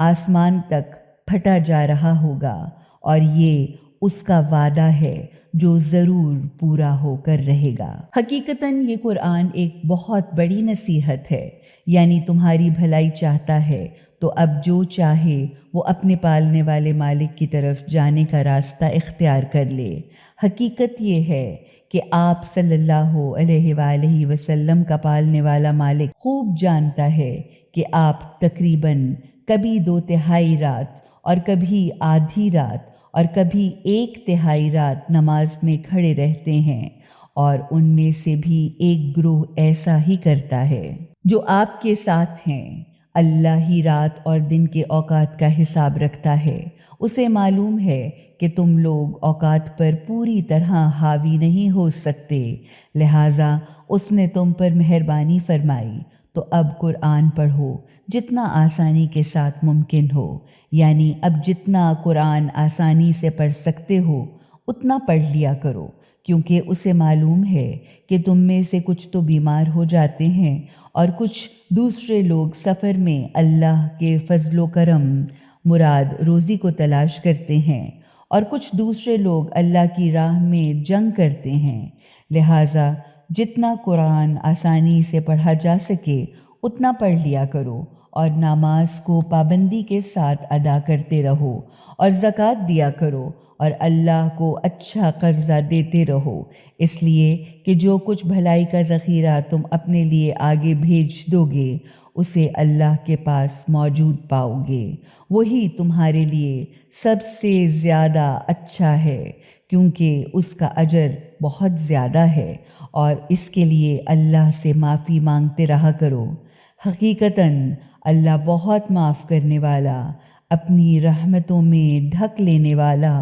آسمان تک پھٹا جا رہا ہوگا، اور یہ اس کا وعدہ ہے جو ضرور پورا ہو کر رہے گا۔ حقیقتاً یہ قرآن ایک بہت بڑی نصیحت ہے، یعنی تمہاری بھلائی چاہتا ہے تو اب جو چاہے وہ اپنے پالنے والے مالک کی طرف جانے کا راستہ اختیار کر لے۔ حقیقت یہ ہے کہ آپ صلی اللہ علیہ وآلہ وسلم کا پالنے والا مالک خوب جانتا ہے کہ آپ تقریباً کبھی 2/3 رات اور کبھی آدھی رات اور کبھی 1/3 رات نماز میں کھڑے رہتے ہیں، اور ان میں سے بھی ایک گروہ ایسا ہی کرتا ہے جو آپ کے ساتھ ہیں۔ اللہ ہی رات اور دن کے اوقات کا حساب رکھتا ہے، اسے معلوم ہے کہ تم لوگ اوقات پر پوری طرح حاوی نہیں ہو سکتے، لہٰذا اس نے تم پر مہربانی فرمائی۔ تو اب قرآن پڑھو جتنا آسانی کے ساتھ ممکن ہو، یعنی اب جتنا قرآن آسانی سے پڑھ سکتے ہو اتنا پڑھ لیا کرو، کیونکہ اسے معلوم ہے کہ تم میں سے کچھ تو بیمار ہو جاتے ہیں اور کچھ دوسرے لوگ سفر میں اللہ کے فضل و کرم مراد روزی کو تلاش کرتے ہیں، اور کچھ دوسرے لوگ اللہ کی راہ میں جنگ کرتے ہیں، لہٰذا جتنا قرآن آسانی سے پڑھا جا سکے اتنا پڑھ لیا کرو، اور نماز کو پابندی کے ساتھ ادا کرتے رہو، اور زکوٰۃ دیا کرو، اور اللہ کو اچھا قرضہ دیتے رہو، اس لیے کہ جو کچھ بھلائی کا ذخیرہ تم اپنے لیے آگے بھیج دو گے اسے اللہ کے پاس موجود پاؤ گے، وہی تمہارے لیے سب سے زیادہ اچھا ہے، کیونکہ اس کا اجر بہت زیادہ ہے، اور اس کے لیے اللہ سے معافی مانگتے رہا کرو۔ حقیقتاً اللہ بہت معاف کرنے والا، اپنی رحمتوں میں ڈھک لینے والا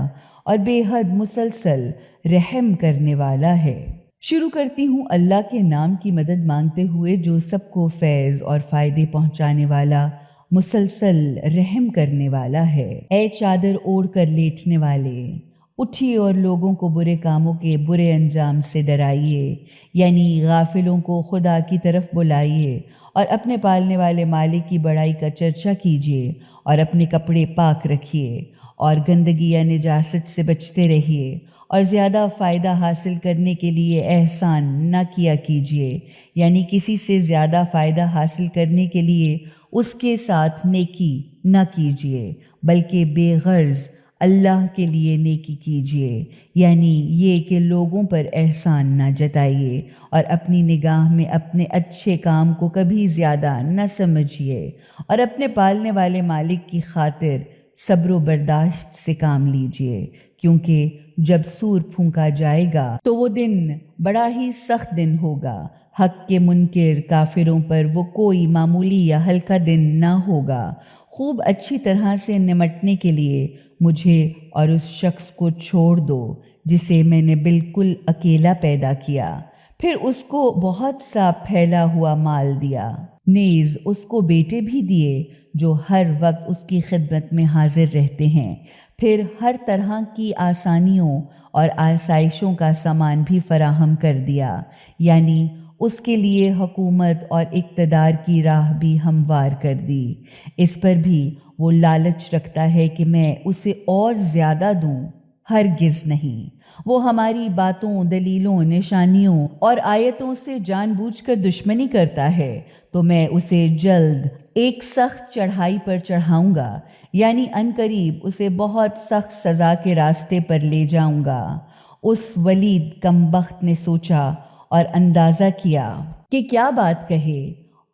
اور بے حد مسلسل رحم کرنے والا ہے۔ شروع کرتی ہوں اللہ کے نام کی مدد مانگتے ہوئے جو سب کو فیض اور فائدے پہنچانے والا، مسلسل رحم کرنے والا ہے۔ اے چادر اوڑھ کر لیٹنے والے، اٹھیے اور لوگوں کو برے کاموں کے برے انجام سے ڈرائیے، یعنی غافلوں کو خدا کی طرف بلائیے، اور اپنے پالنے والے مالک کی بڑائی کا چرچا کیجیے، اور اپنے کپڑے پاک رکھیے، اور گندگی یا نجاست سے بچتے رہیے، اور زیادہ فائدہ حاصل کرنے کے لیے احسان نہ کیا کیجیے، یعنی کسی سے زیادہ فائدہ حاصل کرنے کے لیے اس کے ساتھ نیکی نہ کیجیے، بلکہ بے غرض اللہ کے لیے نیکی کیجیے، یعنی یہ کہ لوگوں پر احسان نہ جتائیے، اور اپنی نگاہ میں اپنے اچھے کام کو کبھی زیادہ نہ سمجھیے، اور اپنے پالنے والے مالک کی خاطر صبر و برداشت سے کام لیجیے، کیونکہ جب سور پھونکا جائے گا تو وہ دن بڑا ہی سخت دن ہوگا، حق کے منکر کافروں پر وہ کوئی معمولی یا ہلکا دن نہ ہوگا۔ خوب اچھی طرح سے نمٹنے کے لیے مجھے اور اس شخص کو چھوڑ دو جسے میں نے بالکل اکیلا پیدا کیا، پھر اس کو بہت سا پھیلا ہوا مال دیا، نیز اس کو بیٹے بھی دیے جو ہر وقت اس کی خدمت میں حاضر رہتے ہیں، پھر ہر طرح کی آسانیوں اور آسائشوں کا سامان بھی فراہم کر دیا، یعنی اس کے لیے حکومت اور اقتدار کی راہ بھی ہموار کر دی۔ اس پر بھی وہ لالچ رکھتا ہے کہ میں اسے اور زیادہ دوں، ہرگز نہیں۔ وہ ہماری باتوں، دلیلوں، نشانیوں اور آیتوں سے جان بوجھ کر دشمنی کرتا ہے تو میں اسے جلد ایک سخت چڑھائی پر چڑھاؤں گا، یعنی عنقریب اسے بہت سخت سزا کے راستے پر لے جاؤں گا۔ اس ولید کمبخت نے سوچا اور اندازہ کیا کہ کیا بات کہے،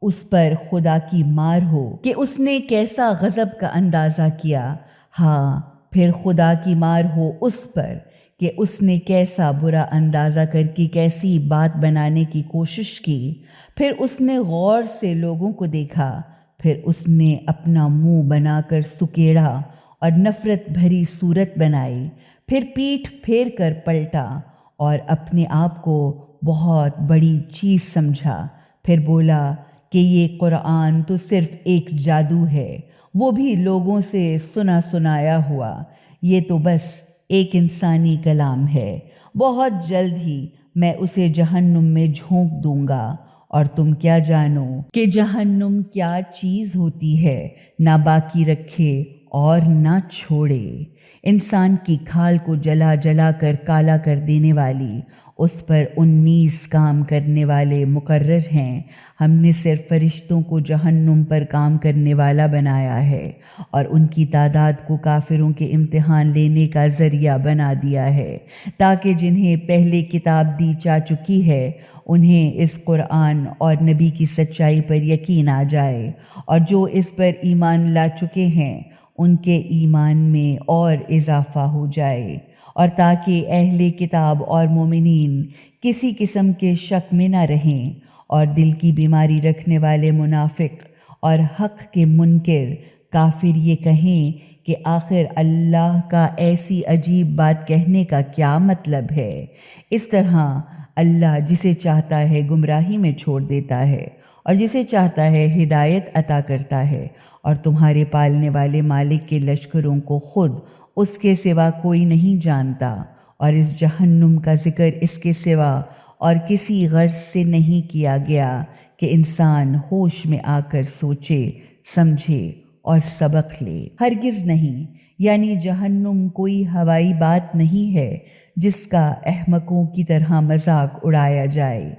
اس پر خدا کی مار ہو کہ اس نے کیسا غضب کا اندازہ کیا۔ ہاں، پھر خدا کی مار ہو اس پر کہ اس نے کیسا برا اندازہ کر کے کیسی بات بنانے کی کوشش کی۔ پھر اس نے غور سے لوگوں کو دیکھا، پھر اس نے اپنا منہ بنا کر سکیڑا اور نفرت بھری صورت بنائی، پھر پیٹھ پھیر کر پلٹا اور اپنے آپ کو بہت بڑی چیز سمجھا، پھر بولا کہ یہ قرآن تو صرف ایک جادو ہے، وہ بھی لوگوں سے سنا سنایا ہوا، یہ تو بس ایک انسانی کلام ہے، بہت جلد ہی میں اسے جہنم میں جھونک دوں گا، اور تم کیا جانو کہ جہنم کیا چیز ہوتی ہے، نہ باقی رکھے اور نہ چھوڑے۔ انسان کی کھال کو جلا جلا کر کالا کر دینے والی اس پر 19 کام کرنے والے مقرر ہیں۔ ہم نے صرف فرشتوں کو جہنم پر کام کرنے والا بنایا ہے اور ان کی تعداد کو کافروں کے امتحان لینے کا ذریعہ بنا دیا ہے، تاکہ جنہیں پہلے کتاب دی جا چکی ہے انہیں اس قرآن اور نبی کی سچائی پر یقین آ جائے، اور جو اس پر ایمان لا چکے ہیں ان کے ایمان میں اور اضافہ ہو جائے، اور تاکہ اہل کتاب اور مومنین کسی قسم کے شک میں نہ رہیں، اور دل کی بیماری رکھنے والے منافق اور حق کے منکر کافر یہ کہیں کہ آخر اللہ کا ایسی عجیب بات کہنے کا کیا مطلب ہے۔ اس طرح اللہ جسے چاہتا ہے گمراہی میں چھوڑ دیتا ہے اور جسے چاہتا ہے ہدایت عطا کرتا ہے، اور تمہارے پالنے والے مالک کے لشکروں کو خود اس کے سوا کوئی نہیں جانتا، اور اس جہنم کا ذکر اس کے سوا اور کسی غرض سے نہیں کیا گیا کہ انسان ہوش میں آ کر سوچے، سمجھے اور سبق لے، ہرگز نہیں۔ یعنی جہنم کوئی ہوائی بات نہیں ہے جس کا احمقوں کی طرح مذاق اڑایا جائے۔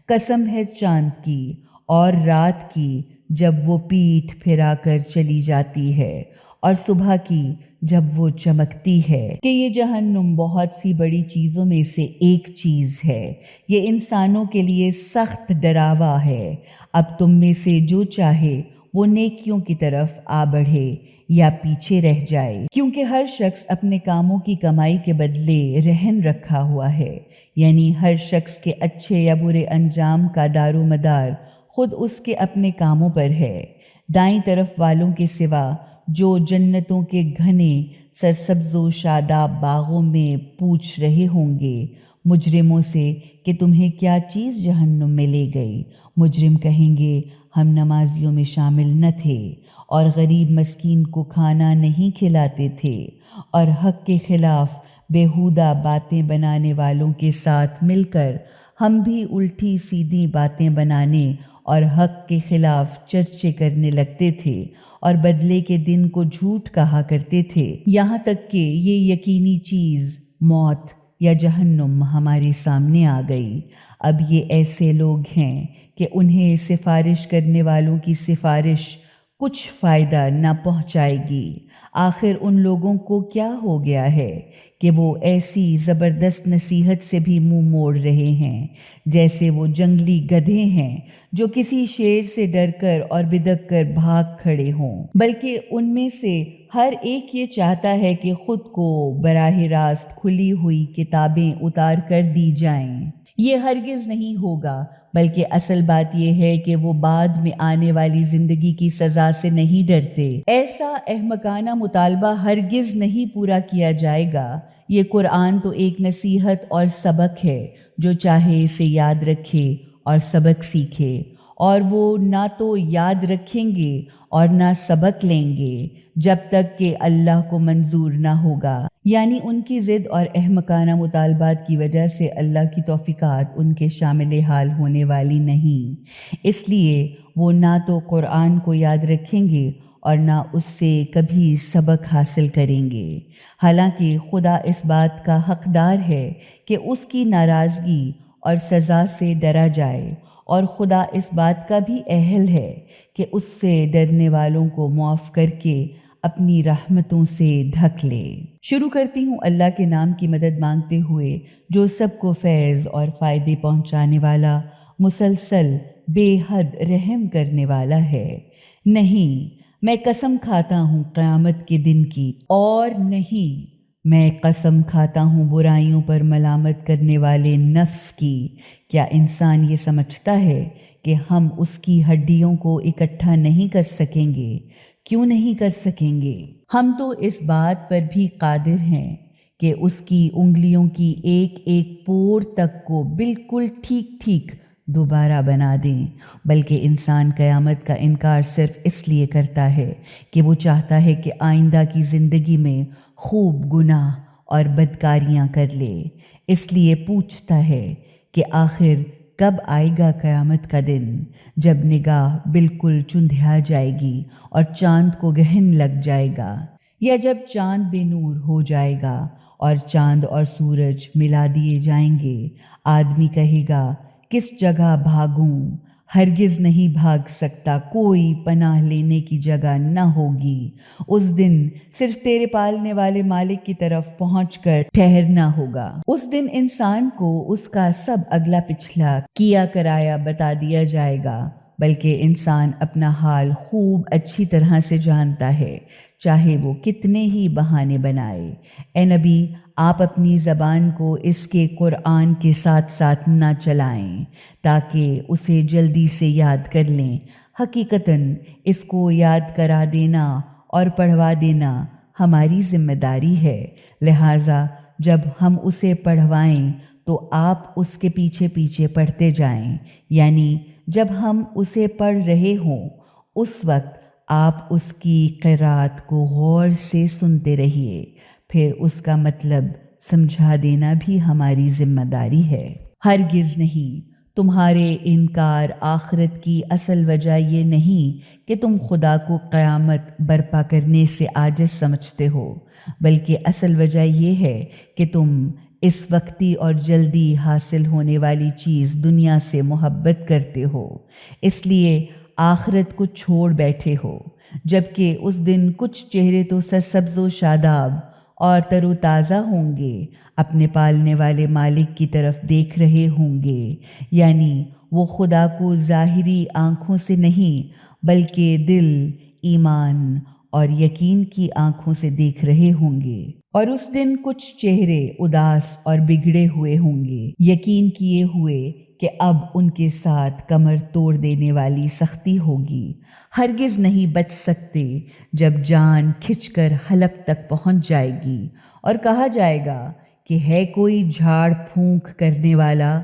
قسم ہے چاند کی اور رات کی جب وہ پیٹھ پھرا کر چلی جاتی ہے، اور صبح کی جب وہ چمکتی ہے، کہ یہ جہنم بہت سی بڑی چیزوں میں سے ایک چیز ہے، یہ انسانوں کے لیے سخت ڈراوا ہے۔ اب تم میں سے جو چاہے وہ نیکیوں کی طرف آ بڑھے یا پیچھے رہ جائے، کیونکہ ہر شخص اپنے کاموں کی کمائی کے بدلے رہن رکھا ہوا ہے، یعنی ہر شخص کے اچھے یا برے انجام کا دار و مدار خود اس کے اپنے کاموں پر ہے۔ دائیں طرف والوں کے سوا جو جنتوں کے گھنے سرسبز و شاداب باغوں میں پوچھ رہے ہوں گے مجرموں سے کہ تمہیں کیا چیز جہنم میں لے گئی، مجرم کہیں گے ہم نمازیوں میں شامل نہ تھے اور غریب مسکین کو کھانا نہیں کھلاتے تھے، اور حق کے خلاف بیہودہ باتیں بنانے والوں کے ساتھ مل کر ہم بھی الٹی سیدھی باتیں بنانے اور حق کے خلاف چرچے کرنے لگتے تھے اور بدلے کے دن کو جھوٹ کہا کرتے تھے، یہاں تک کہ یہ یقینی چیز موت یا جہنم ہمارے سامنے آ گئی۔ اب یہ ایسے لوگ ہیں کہ انہیں سفارش کرنے والوں کی سفارش کچھ فائدہ نہ پہنچائے گی۔ آخر ان لوگوں کو کیا ہو گیا ہے کہ وہ ایسی زبردست نصیحت سے بھی منہ موڑ رہے ہیں جیسے وہ جنگلی گدھے ہیں جو کسی شیر سے ڈر کر اور بدک کر بھاگ کھڑے ہوں، بلکہ ان میں سے ہر ایک یہ چاہتا ہے کہ خود کو براہ راست کھلی ہوئی کتابیں اتار کر دی جائیں۔ یہ ہرگز نہیں ہوگا، بلکہ اصل بات یہ ہے کہ وہ بعد میں آنے والی زندگی کی سزا سے نہیں ڈرتے۔ ایسا احمقانہ مطالبہ ہرگز نہیں پورا کیا جائے گا۔ یہ قرآن تو ایک نصیحت اور سبق ہے، جو چاہے اسے یاد رکھے اور سبق سیکھے، اور وہ نہ تو یاد رکھیں گے اور نہ سبق لیں گے جب تک کہ اللہ کو منظور نہ ہوگا۔ یعنی ان کی ضد اور احمقانہ مطالبات کی وجہ سے اللہ کی توفیقات ان کے شامل حال ہونے والی نہیں، اس لیے وہ نہ تو قرآن کو یاد رکھیں گے اور نہ اس سے کبھی سبق حاصل کریں گے۔ حالانکہ خدا اس بات کا حقدار ہے کہ اس کی ناراضگی اور سزا سے ڈرا جائے، اور خدا اس بات کا بھی اہل ہے کہ اس سے ڈرنے والوں کو معاف کر کے اپنی رحمتوں سے ڈھک لے۔ شروع کرتی ہوں اللہ کے نام کی مدد مانگتے ہوئے، جو سب کو فیض اور فائدے پہنچانے والا، مسلسل بے حد رحم کرنے والا ہے۔ نہیں، میں قسم کھاتا ہوں قیامت کے دن کی، اور نہیں، میں قسم کھاتا ہوں برائیوں پر ملامت کرنے والے نفس کی۔ کیا انسان یہ سمجھتا ہے کہ ہم اس کی ہڈیوں کو اکٹھا نہیں کر سکیں گے؟ کیوں نہیں کر سکیں گے؟ ہم تو اس بات پر بھی قادر ہیں کہ اس کی انگلیوں کی ایک ایک پور تک کو بالکل ٹھیک ٹھیک دوبارہ بنا دیں، بلکہ انسان قیامت کا انکار صرف اس لیے کرتا ہے کہ وہ چاہتا ہے کہ آئندہ کی زندگی میں خوب گناہ اور بدکاریاں کر لے۔ اس لیے پوچھتا ہے کہ آخر کب آئے گا قیامت کا دن، جب نگاہ بالکل چندھیا جائے گی اور چاند کو گہن لگ جائے گا، یا جب چاند بے نور ہو جائے گا اور چاند اور سورج ملا دیے جائیں گے۔ آدمی کہے گا، کس جگہ بھاگوں؟ ہرگز نہیں بھاگ سکتا، کوئی پناہ لینے کی جگہ نہ ہوگی۔ اس دن صرف تیرے پالنے والے مالک کی طرف پہنچ کر ٹھہرنا ہوگا۔ اس دن انسان کو اس کا سب اگلا پچھلا کیا کرایا بتا دیا جائے گا، بلکہ انسان اپنا حال خوب اچھی طرح سے جانتا ہے، چاہے وہ کتنے ہی بہانے بنائے۔ اے نبی، آپ اپنی زبان کو اس کے قرآن کے ساتھ ساتھ نہ چلائیں تاکہ اسے جلدی سے یاد کر لیں۔ حقیقتاً اس کو یاد کرا دینا اور پڑھوا دینا ہماری ذمہ داری ہے، لہٰذا جب ہم اسے پڑھوائیں تو آپ اس کے پیچھے پیچھے پڑھتے جائیں، یعنی جب ہم اسے پڑھ رہے ہوں اس وقت آپ اس کی قرات کو غور سے سنتے رہیے، پھر اس کا مطلب سمجھا دینا بھی ہماری ذمہ داری ہے۔ ہرگز نہیں، تمہارے انکار آخرت کی اصل وجہ یہ نہیں کہ تم خدا کو قیامت برپا کرنے سے عاجز سمجھتے ہو، بلکہ اصل وجہ یہ ہے کہ تم اس وقتی اور جلدی حاصل ہونے والی چیز دنیا سے محبت کرتے ہو، اس لیے آخرت کو چھوڑ بیٹھے ہو، جبکہ اس دن کچھ چہرے تو سرسبز و شاداب اور تر و تازہ ہوں گے، اپنے پالنے والے مالک کی طرف دیکھ رہے ہوں گے، یعنی وہ خدا کو ظاہری آنکھوں سے نہیں بلکہ دل، ایمان اور یقین کی آنکھوں سے دیکھ رہے ہوں گے۔ اور اس دن کچھ چہرے اداس اور بگڑے ہوئے ہوں گے، یقین کیے ہوئے کہ اب ان کے ساتھ کمر توڑ دینے والی سختی ہوگی، ہرگز نہیں بچ سکتے جب جان کھچ کر حلق تک پہنچ جائے گی اور کہا جائے گا کہ ہے کوئی جھاڑ پھونک کرنے والا،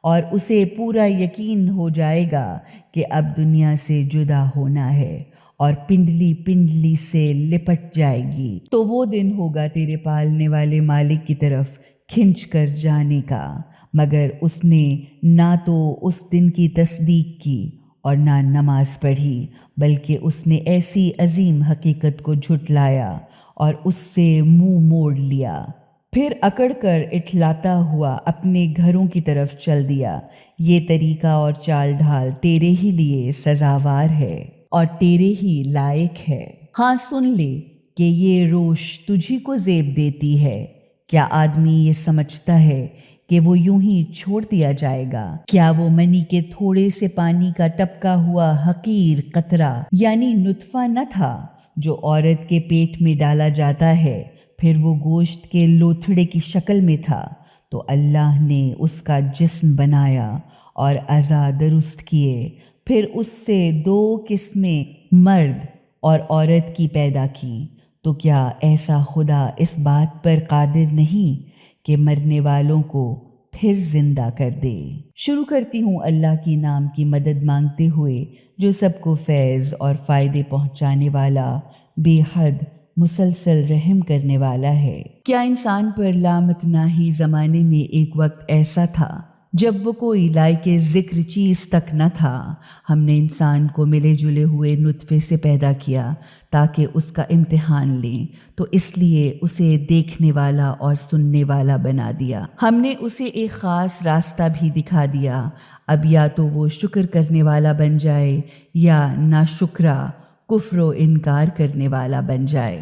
اور اسے پورا یقین ہو جائے گا کہ اب دنیا سے جدا ہونا ہے اور پنڈلی پنڈلی سے لپٹ جائے گی۔ تو وہ دن ہوگا تیرے پالنے والے مالک کی طرف کھنچ کر جانے کا، مگر اس نے نہ تو اس دن کی تصدیق کی اور نہ نماز پڑھی، بلکہ اس نے ایسی عظیم حقیقت کو جھٹلایا اور اس سے منہ موڑ لیا، پھر اکڑ کر اٹھلاتا ہوا اپنے گھروں کی طرف چل دیا۔ یہ طریقہ اور چال ڈھال تیرے ہی لیے سزاوار ہے اور تیرے ہی لائق ہے۔ ہاں، سن لے کہ یہ روش تجھی کو زیب دیتی ہے۔ کیا آدمی یہ سمجھتا ہے کہ وہ یوں ہی چھوڑ دیا جائے گا؟ کیا وہ منی کے تھوڑے سے پانی کا ٹپکا ہوا حقیر قطرہ یعنی نطفہ نہ تھا جو عورت کے پیٹ میں ڈالا جاتا ہے، پھر وہ گوشت کے لوتھڑے کی شکل میں تھا، تو تو اللہ نے اس کا جسم بنایا اور اعضاء درست کیے، پھر اس سے 2 قسمیں مرد اور عورت کی پیدا کی، تو کیا ایسا خدا اس بات پر قادر نہیں کہ مرنے والوں کو پھر زندہ کر دے؟ شروع کرتی ہوں اللہ کی نام کی مدد مانگتے ہوئے جو سب کو فیض اور فائدے پہنچانے والا، بے حد مسلسل رحم کرنے والا ہے۔ کیا انسان پر لامتناہی زمانے میں ایک وقت ایسا تھا جب وہ کوئی لائق ذکر چیز تک نہ تھا؟ ہم نے انسان کو ملے جلے ہوئے نطفے سے پیدا کیا تاکہ اس کا امتحان لیں، تو اس لیے اسے دیکھنے والا اور سننے والا بنا دیا۔ ہم نے اسے ایک خاص راستہ بھی دکھا دیا۔ اب یا تو وہ شکر کرنے والا بن جائے یا ناشکرا کفر و انکار کرنے والا بن جائے۔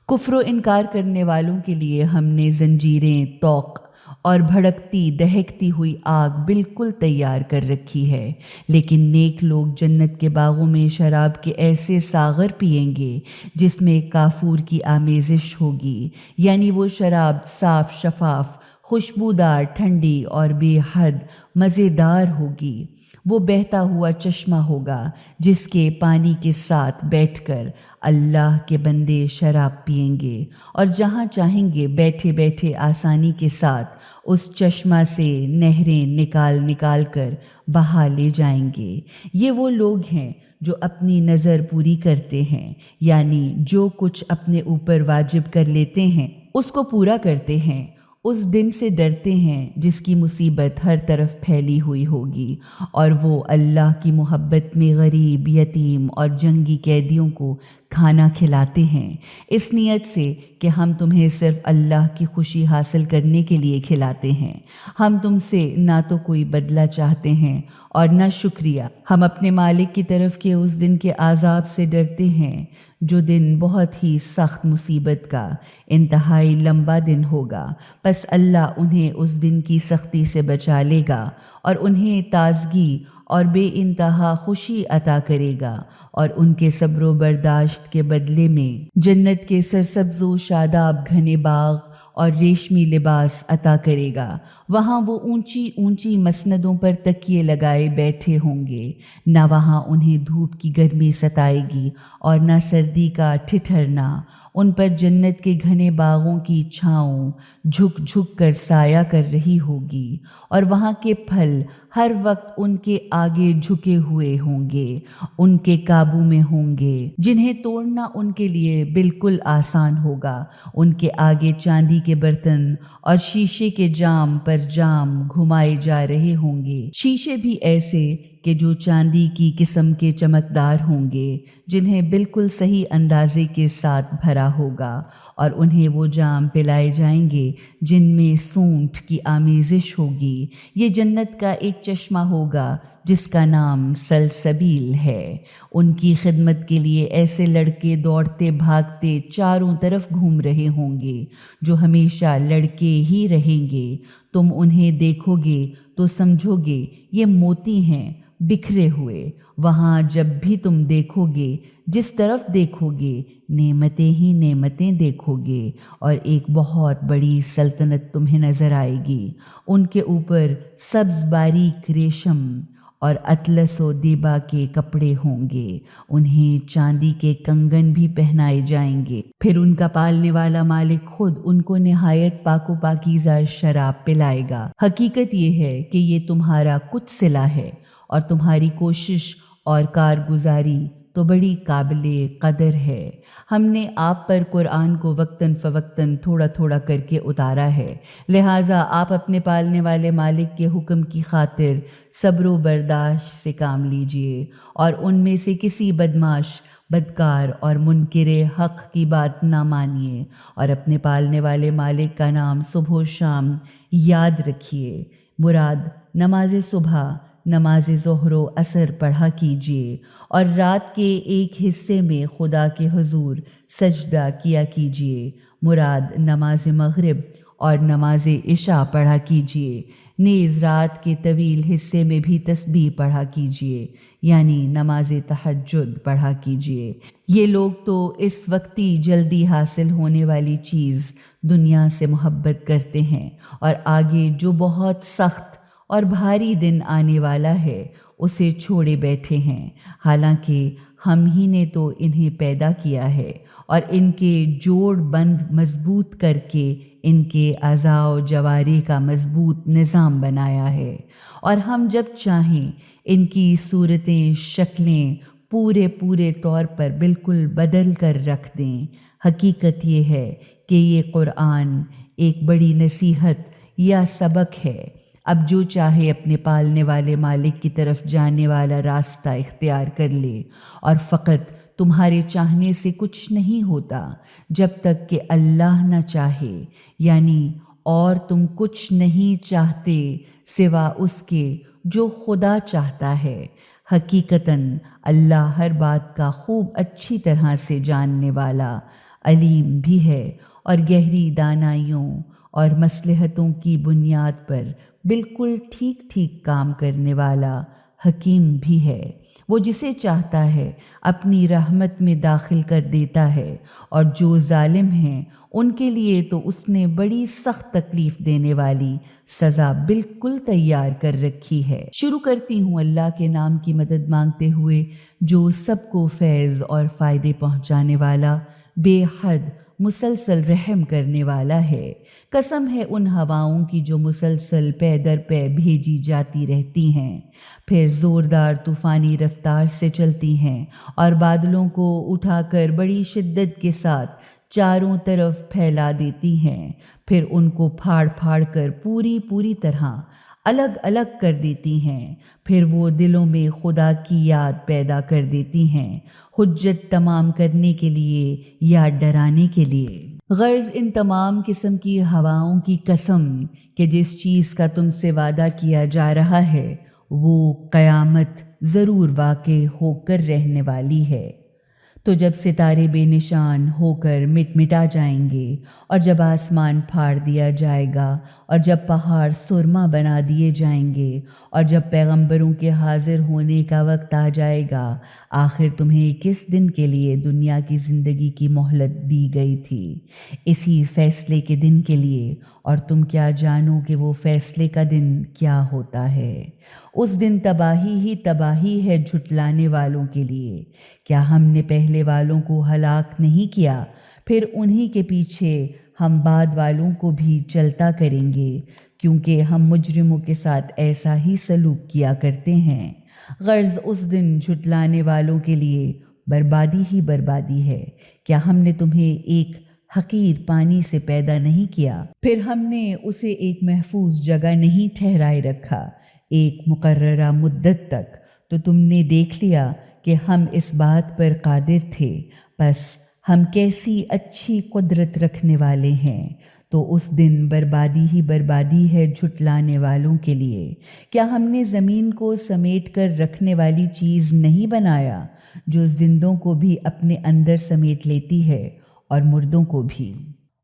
کفر و انکار کرنے والوں کے لیے ہم نے زنجیریں، طوق اور بھڑکتی دہکتی ہوئی آگ بالکل تیار کر رکھی ہے، لیکن نیک لوگ جنت کے باغوں میں شراب کے ایسے ساغر پئیں گے جس میں کافور کی آمیزش ہوگی، یعنی وہ شراب صاف شفاف، خوشبودار، ٹھنڈی اور بے حد مزیدار ہوگی۔ وہ بہتا ہوا چشمہ ہوگا جس کے پانی کے ساتھ بیٹھ کر اللہ کے بندے شراب پئیں گے، اور جہاں چاہیں گے بیٹھے بیٹھے آسانی کے ساتھ اس چشمہ سے نہریں نکال نکال کر بہا لے جائیں گے۔ یہ وہ لوگ ہیں جو اپنی نظر پوری کرتے ہیں، یعنی جو کچھ اپنے اوپر واجب کر لیتے ہیں اس کو پورا کرتے ہیں۔ اس دن سے ڈرتے ہیں جس کی مصیبت ہر طرف پھیلی ہوئی ہوگی، اور وہ اللہ کی محبت میں غریب، یتیم اور جنگی قیدیوں کو کھانا کھلاتے ہیں، اس نیت سے کہ ہم تمہیں صرف اللہ کی خوشی حاصل کرنے کے لیے کھلاتے ہیں۔ ہم تم سے نہ تو کوئی بدلہ چاہتے ہیں اور نہ شکریہ۔ ہم اپنے مالک کی طرف کے اس دن کے عذاب سے ڈرتے ہیں، جو دن بہت ہی سخت مصیبت کا انتہائی لمبا دن ہوگا۔ پس اللہ انہیں اس دن کی سختی سے بچا لے گا اور انہیں تازگی اور بے انتہا خوشی عطا کرے گا، اور ان کے صبر و برداشت کے بدلے میں جنت کے سرسبز و شاداب گھنے باغ اور ریشمی لباس عطا کرے گا۔ وہاں وہ اونچی اونچی مسندوں پر تکیے لگائے بیٹھے ہوں گے، نہ وہاں انہیں دھوپ کی گرمی ستائے گی اور نہ سردی کا ٹھٹھرنا۔ ان پر جنت کے گھنے باغوں کی چھاؤں جھک جھک کر سایہ کر رہی ہوگی، اور وہاں کے پھل ہر وقت ان کے آگے جھکے ہوئے ہوں گے، ان کے قابو میں ہوں گے، جنہیں توڑنا ان کے لیے بالکل آسان ہوگا۔ ان کے آگے چاندی کے برتن اور شیشے کے جام پر جام گھمائے جا رہے ہوں گے، شیشے بھی ایسے کہ جو چاندی کی قسم کے چمکدار ہوں گے، جنہیں بالکل صحیح اندازے کے ساتھ بھرا ہوگا، اور انہیں وہ جام پلائے جائیں گے جن میں سونٹھ کی آمیزش ہوگی۔ یہ جنت کا ایک چشمہ ہوگا جس کا نام سلسبیل ہے۔ ان کی خدمت کے لیے ایسے لڑکے دوڑتے بھاگتے چاروں طرف گھوم رہے ہوں گے جو ہمیشہ لڑکے ہی رہیں گے۔ تم انہیں دیکھو گے تو سمجھو گے یہ موتی ہیں بکھرے ہوئے۔ وہاں جب بھی تم دیکھو گے، جس طرف دیکھو گے، نعمتیں ہی نعمتیں دیکھو گے، اور ایک بہت بڑی سلطنت تمہیں نظر آئے گی۔ ان کے اوپر سبز باریک ریشم اور اطلس و دیبا کے کپڑے ہوں گے، انہیں چاندی کے کنگن بھی پہنائے جائیں گے۔ پھر ان کا پالنے والا مالک خود ان کو نہایت پاک و پاکیزہ شراب پلائے گا۔ حقیقت یہ ہے کہ یہ تمہارا کچھ صلہ ہے، اور تمہاری کوشش اور کارگزاری تو بڑی قابل قدر ہے۔ ہم نے آپ پر قرآن کو وقتاً فوقتاً تھوڑا تھوڑا کر کے اتارا ہے، لہٰذا آپ اپنے پالنے والے مالک کے حکم کی خاطر صبر و برداشت سے کام لیجئے، اور ان میں سے کسی بدمعاش، بدکار اور منکر حق کی بات نہ مانیے، اور اپنے پالنے والے مالک کا نام صبح و شام یاد رکھیے۔ مراد نماز صبح، نماز ظہر و عصر پڑھا کیجیے، اور رات کے ایک حصے میں خدا کے حضور سجدہ کیا کیجیے۔ مراد نماز مغرب اور نماز عشاء پڑھا کیجیے۔ نیز رات کے طویل حصے میں بھی تسبیح پڑھا کیجیے، یعنی نماز تہجد پڑھا کیجیے۔ یہ لوگ تو اس وقتی جلدی حاصل ہونے والی چیز دنیا سے محبت کرتے ہیں اور آگے جو بہت سخت اور بھاری دن آنے والا ہے اسے چھوڑے بیٹھے ہیں، حالانکہ ہم ہی نے تو انہیں پیدا کیا ہے اور ان کے جوڑ بند مضبوط کر کے ان کے اعضاء و جوارح کا مضبوط نظام بنایا ہے، اور ہم جب چاہیں ان کی صورتیں شکلیں پورے طور پر بالکل بدل کر رکھ دیں۔ حقیقت یہ ہے کہ یہ قرآن ایک بڑی نصیحت یا سبق ہے۔ اب جو چاہے اپنے پالنے والے مالک کی طرف جانے والا راستہ اختیار کر لے، اور فقط تمہارے چاہنے سے کچھ نہیں ہوتا جب تک کہ اللہ نہ چاہے، یعنی اور تم کچھ نہیں چاہتے سوا اس کے جو خدا چاہتا ہے۔ حقیقتاً اللہ ہر بات کا خوب اچھی طرح سے جاننے والا، علیم بھی ہے، اور گہری دانائیوں اور مصلحتوں کی بنیاد پر بالکل ٹھیک کام کرنے والا، حکیم بھی ہے۔ وہ جسے چاہتا ہے اپنی رحمت میں داخل کر دیتا ہے، اور جو ظالم ہیں ان کے لیے تو اس نے بڑی سخت تکلیف دینے والی سزا بالکل تیار کر رکھی ہے۔ شروع کرتی ہوں اللہ کے نام کی مدد مانگتے ہوئے جو سب کو فیض اور فائدے پہنچانے والا، بے حد مسلسل رحم کرنے والا ہے۔ قسم ہے ان ہواؤں کی جو مسلسل پے در پے بھیجی جاتی رہتی ہیں، پھر زوردار طوفانی رفتار سے چلتی ہیں اور بادلوں کو اٹھا کر بڑی شدت کے ساتھ چاروں طرف پھیلا دیتی ہیں، پھر ان کو پھاڑ کر پوری طرح الگ الگ کر دیتی ہیں، پھر وہ دلوں میں خدا کی یاد پیدا کر دیتی ہیں، حجت تمام کرنے کے لیے یا ڈرانے کے لیے۔ غرض ان تمام قسم کی ہواؤں کی قسم کہ جس چیز کا تم سے وعدہ کیا جا رہا ہے وہ قیامت ضرور واقع ہو کر رہنے والی ہے۔ تو جب ستارے بے نشان ہو کر مٹا جائیں گے، اور جب آسمان پھاڑ دیا جائے گا، اور جب پہاڑ سرما بنا دیے جائیں گے، اور جب پیغمبروں کے حاضر ہونے کا وقت آ جائے گا، آخر تمہیں کس دن کے لیے دنیا کی زندگی کی مہلت دی گئی تھی؟ اسی فیصلے کے دن کے لیے، اور تم کیا جانو کہ وہ فیصلے کا دن کیا ہوتا ہے۔ اس دن تباہی ہی تباہی ہے جھٹلانے والوں کے لیے۔ کیا ہم نے پہلے والوں کو ہلاک نہیں کیا؟ پھر انہی کے پیچھے ہم بعد والوں کو بھی چلتا کریں گے، کیونکہ ہم مجرموں کے ساتھ ایسا ہی سلوک کیا کرتے ہیں۔ غرض اس دن جھٹلانے والوں کے لیے بربادی ہی بربادی ہے۔ کیا ہم نے تمہیں ایک حقیر پانی سے پیدا نہیں کیا، پھر ہم نے اسے ایک محفوظ جگہ نہیں ٹھہرائے رکھا ایک مقررہ مدت تک، تو تم نے دیکھ لیا کہ ہم اس بات پر قادر تھے، بس ہم کیسی اچھی قدرت رکھنے والے ہیں۔ تو اس دن بربادی ہی بربادی ہے جھٹلانے والوں کے لیے۔ کیا ہم نے زمین کو سمیٹ کر رکھنے والی چیز نہیں بنایا جو زندوں کو بھی اپنے اندر سمیٹ لیتی ہے اور مردوں کو بھی؟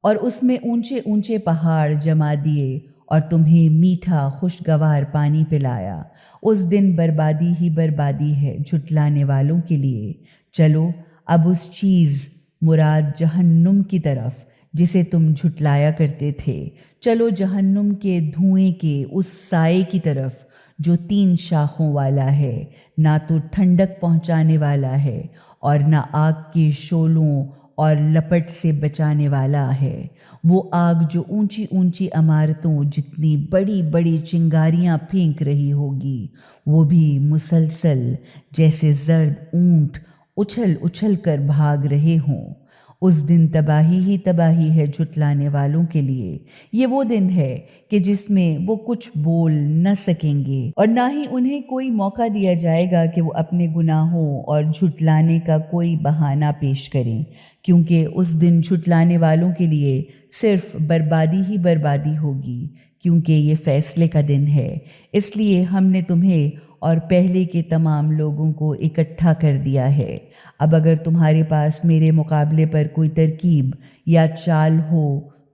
اور اس میں اونچے پہاڑ جما دیے اور تمہیں میٹھا خوشگوار پانی پلایا۔ اس دن بربادی ہی بربادی ہے جھٹلانے والوں کے لیے۔ چلو اب اس چیز مراد جہنم کی طرف جسے تم جھٹلایا کرتے تھے، چلو جہنم کے دھوئیں کے اس سائے کی طرف جو 3 شاخوں والا ہے، نہ تو ٹھنڈک پہنچانے والا ہے اور نہ آگ کے شعلوں اور لپٹ سے بچانے والا ہے۔ وہ آگ جو اونچی عمارتوں جتنی بڑی چنگاریاں پھینک رہی ہوگی، وہ بھی مسلسل جیسے زرد اونٹ اچھل کر بھاگ رہے ہوں۔ اس دن تباہی ہی تباہی ہے جھٹلانے والوں کے لیے۔ یہ وہ دن ہے کہ جس میں وہ کچھ بول نہ سکیں گے، اور نہ ہی انہیں کوئی موقع دیا جائے گا کہ وہ اپنے گناہوں اور جھٹلانے کا کوئی بہانہ پیش کریں، کیونکہ اس دن جھٹلانے والوں کے لیے صرف بربادی ہی بربادی ہوگی، کیونکہ یہ فیصلے کا دن ہے۔ اس لیے ہم نے تمہیں اور پہلے کے تمام لوگوں کو اکٹھا کر دیا ہے۔ اب اگر تمہارے پاس میرے مقابلے پر کوئی ترکیب یا چال ہو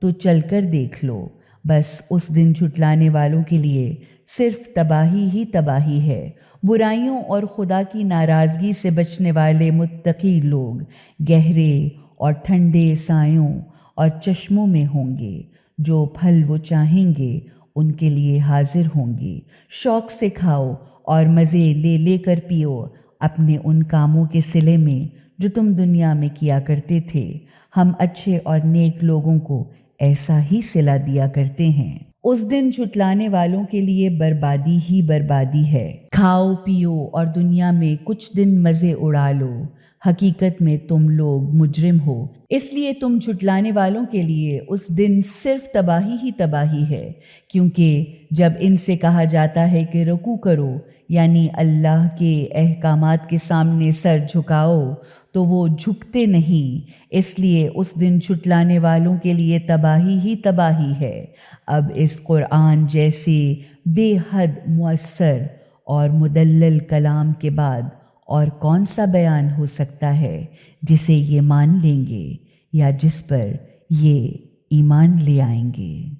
تو چل کر دیکھ لو۔ بس اس دن جھٹلانے والوں کے لیے صرف تباہی ہی تباہی ہے۔ برائیوں اور خدا کی ناراضگی سے بچنے والے متقی لوگ گہرے اور ٹھنڈے سایوں اور چشموں میں ہوں گے، جو پھل وہ چاہیں گے ان کے لیے حاضر ہوں گے۔ شوق سے کھاؤ اور مزے لے لے کر پیو اپنے ان کاموں کے صلے میں جو تم دنیا میں کیا کرتے تھے۔ ہم اچھے اور نیک لوگوں کو ایسا ہی صلہ دیا کرتے ہیں۔ اس دن جھٹلانے والوں کے لیے بربادی ہی بربادی ہے۔ کھاؤ پیو اور دنیا میں کچھ دن مزے اڑا لو، حقیقت میں تم لوگ مجرم ہو، اس لیے تم جھٹلانے والوں کے لیے اس دن صرف تباہی ہی تباہی ہے، کیونکہ جب ان سے کہا جاتا ہے کہ رکوع کرو، یعنی اللہ کے احکامات کے سامنے سر جھکاؤ، تو وہ جھکتے نہیں، اس لیے اس دن جھٹلانے والوں کے لیے تباہی ہی تباہی ہے۔ اب اس قرآن جیسے بے حد مؤثر اور مدلل کلام کے بعد اور کون سا بیان ہو سکتا ہے جسے یہ مان لیں گے یا جس پر یہ ایمان لے آئیں گے۔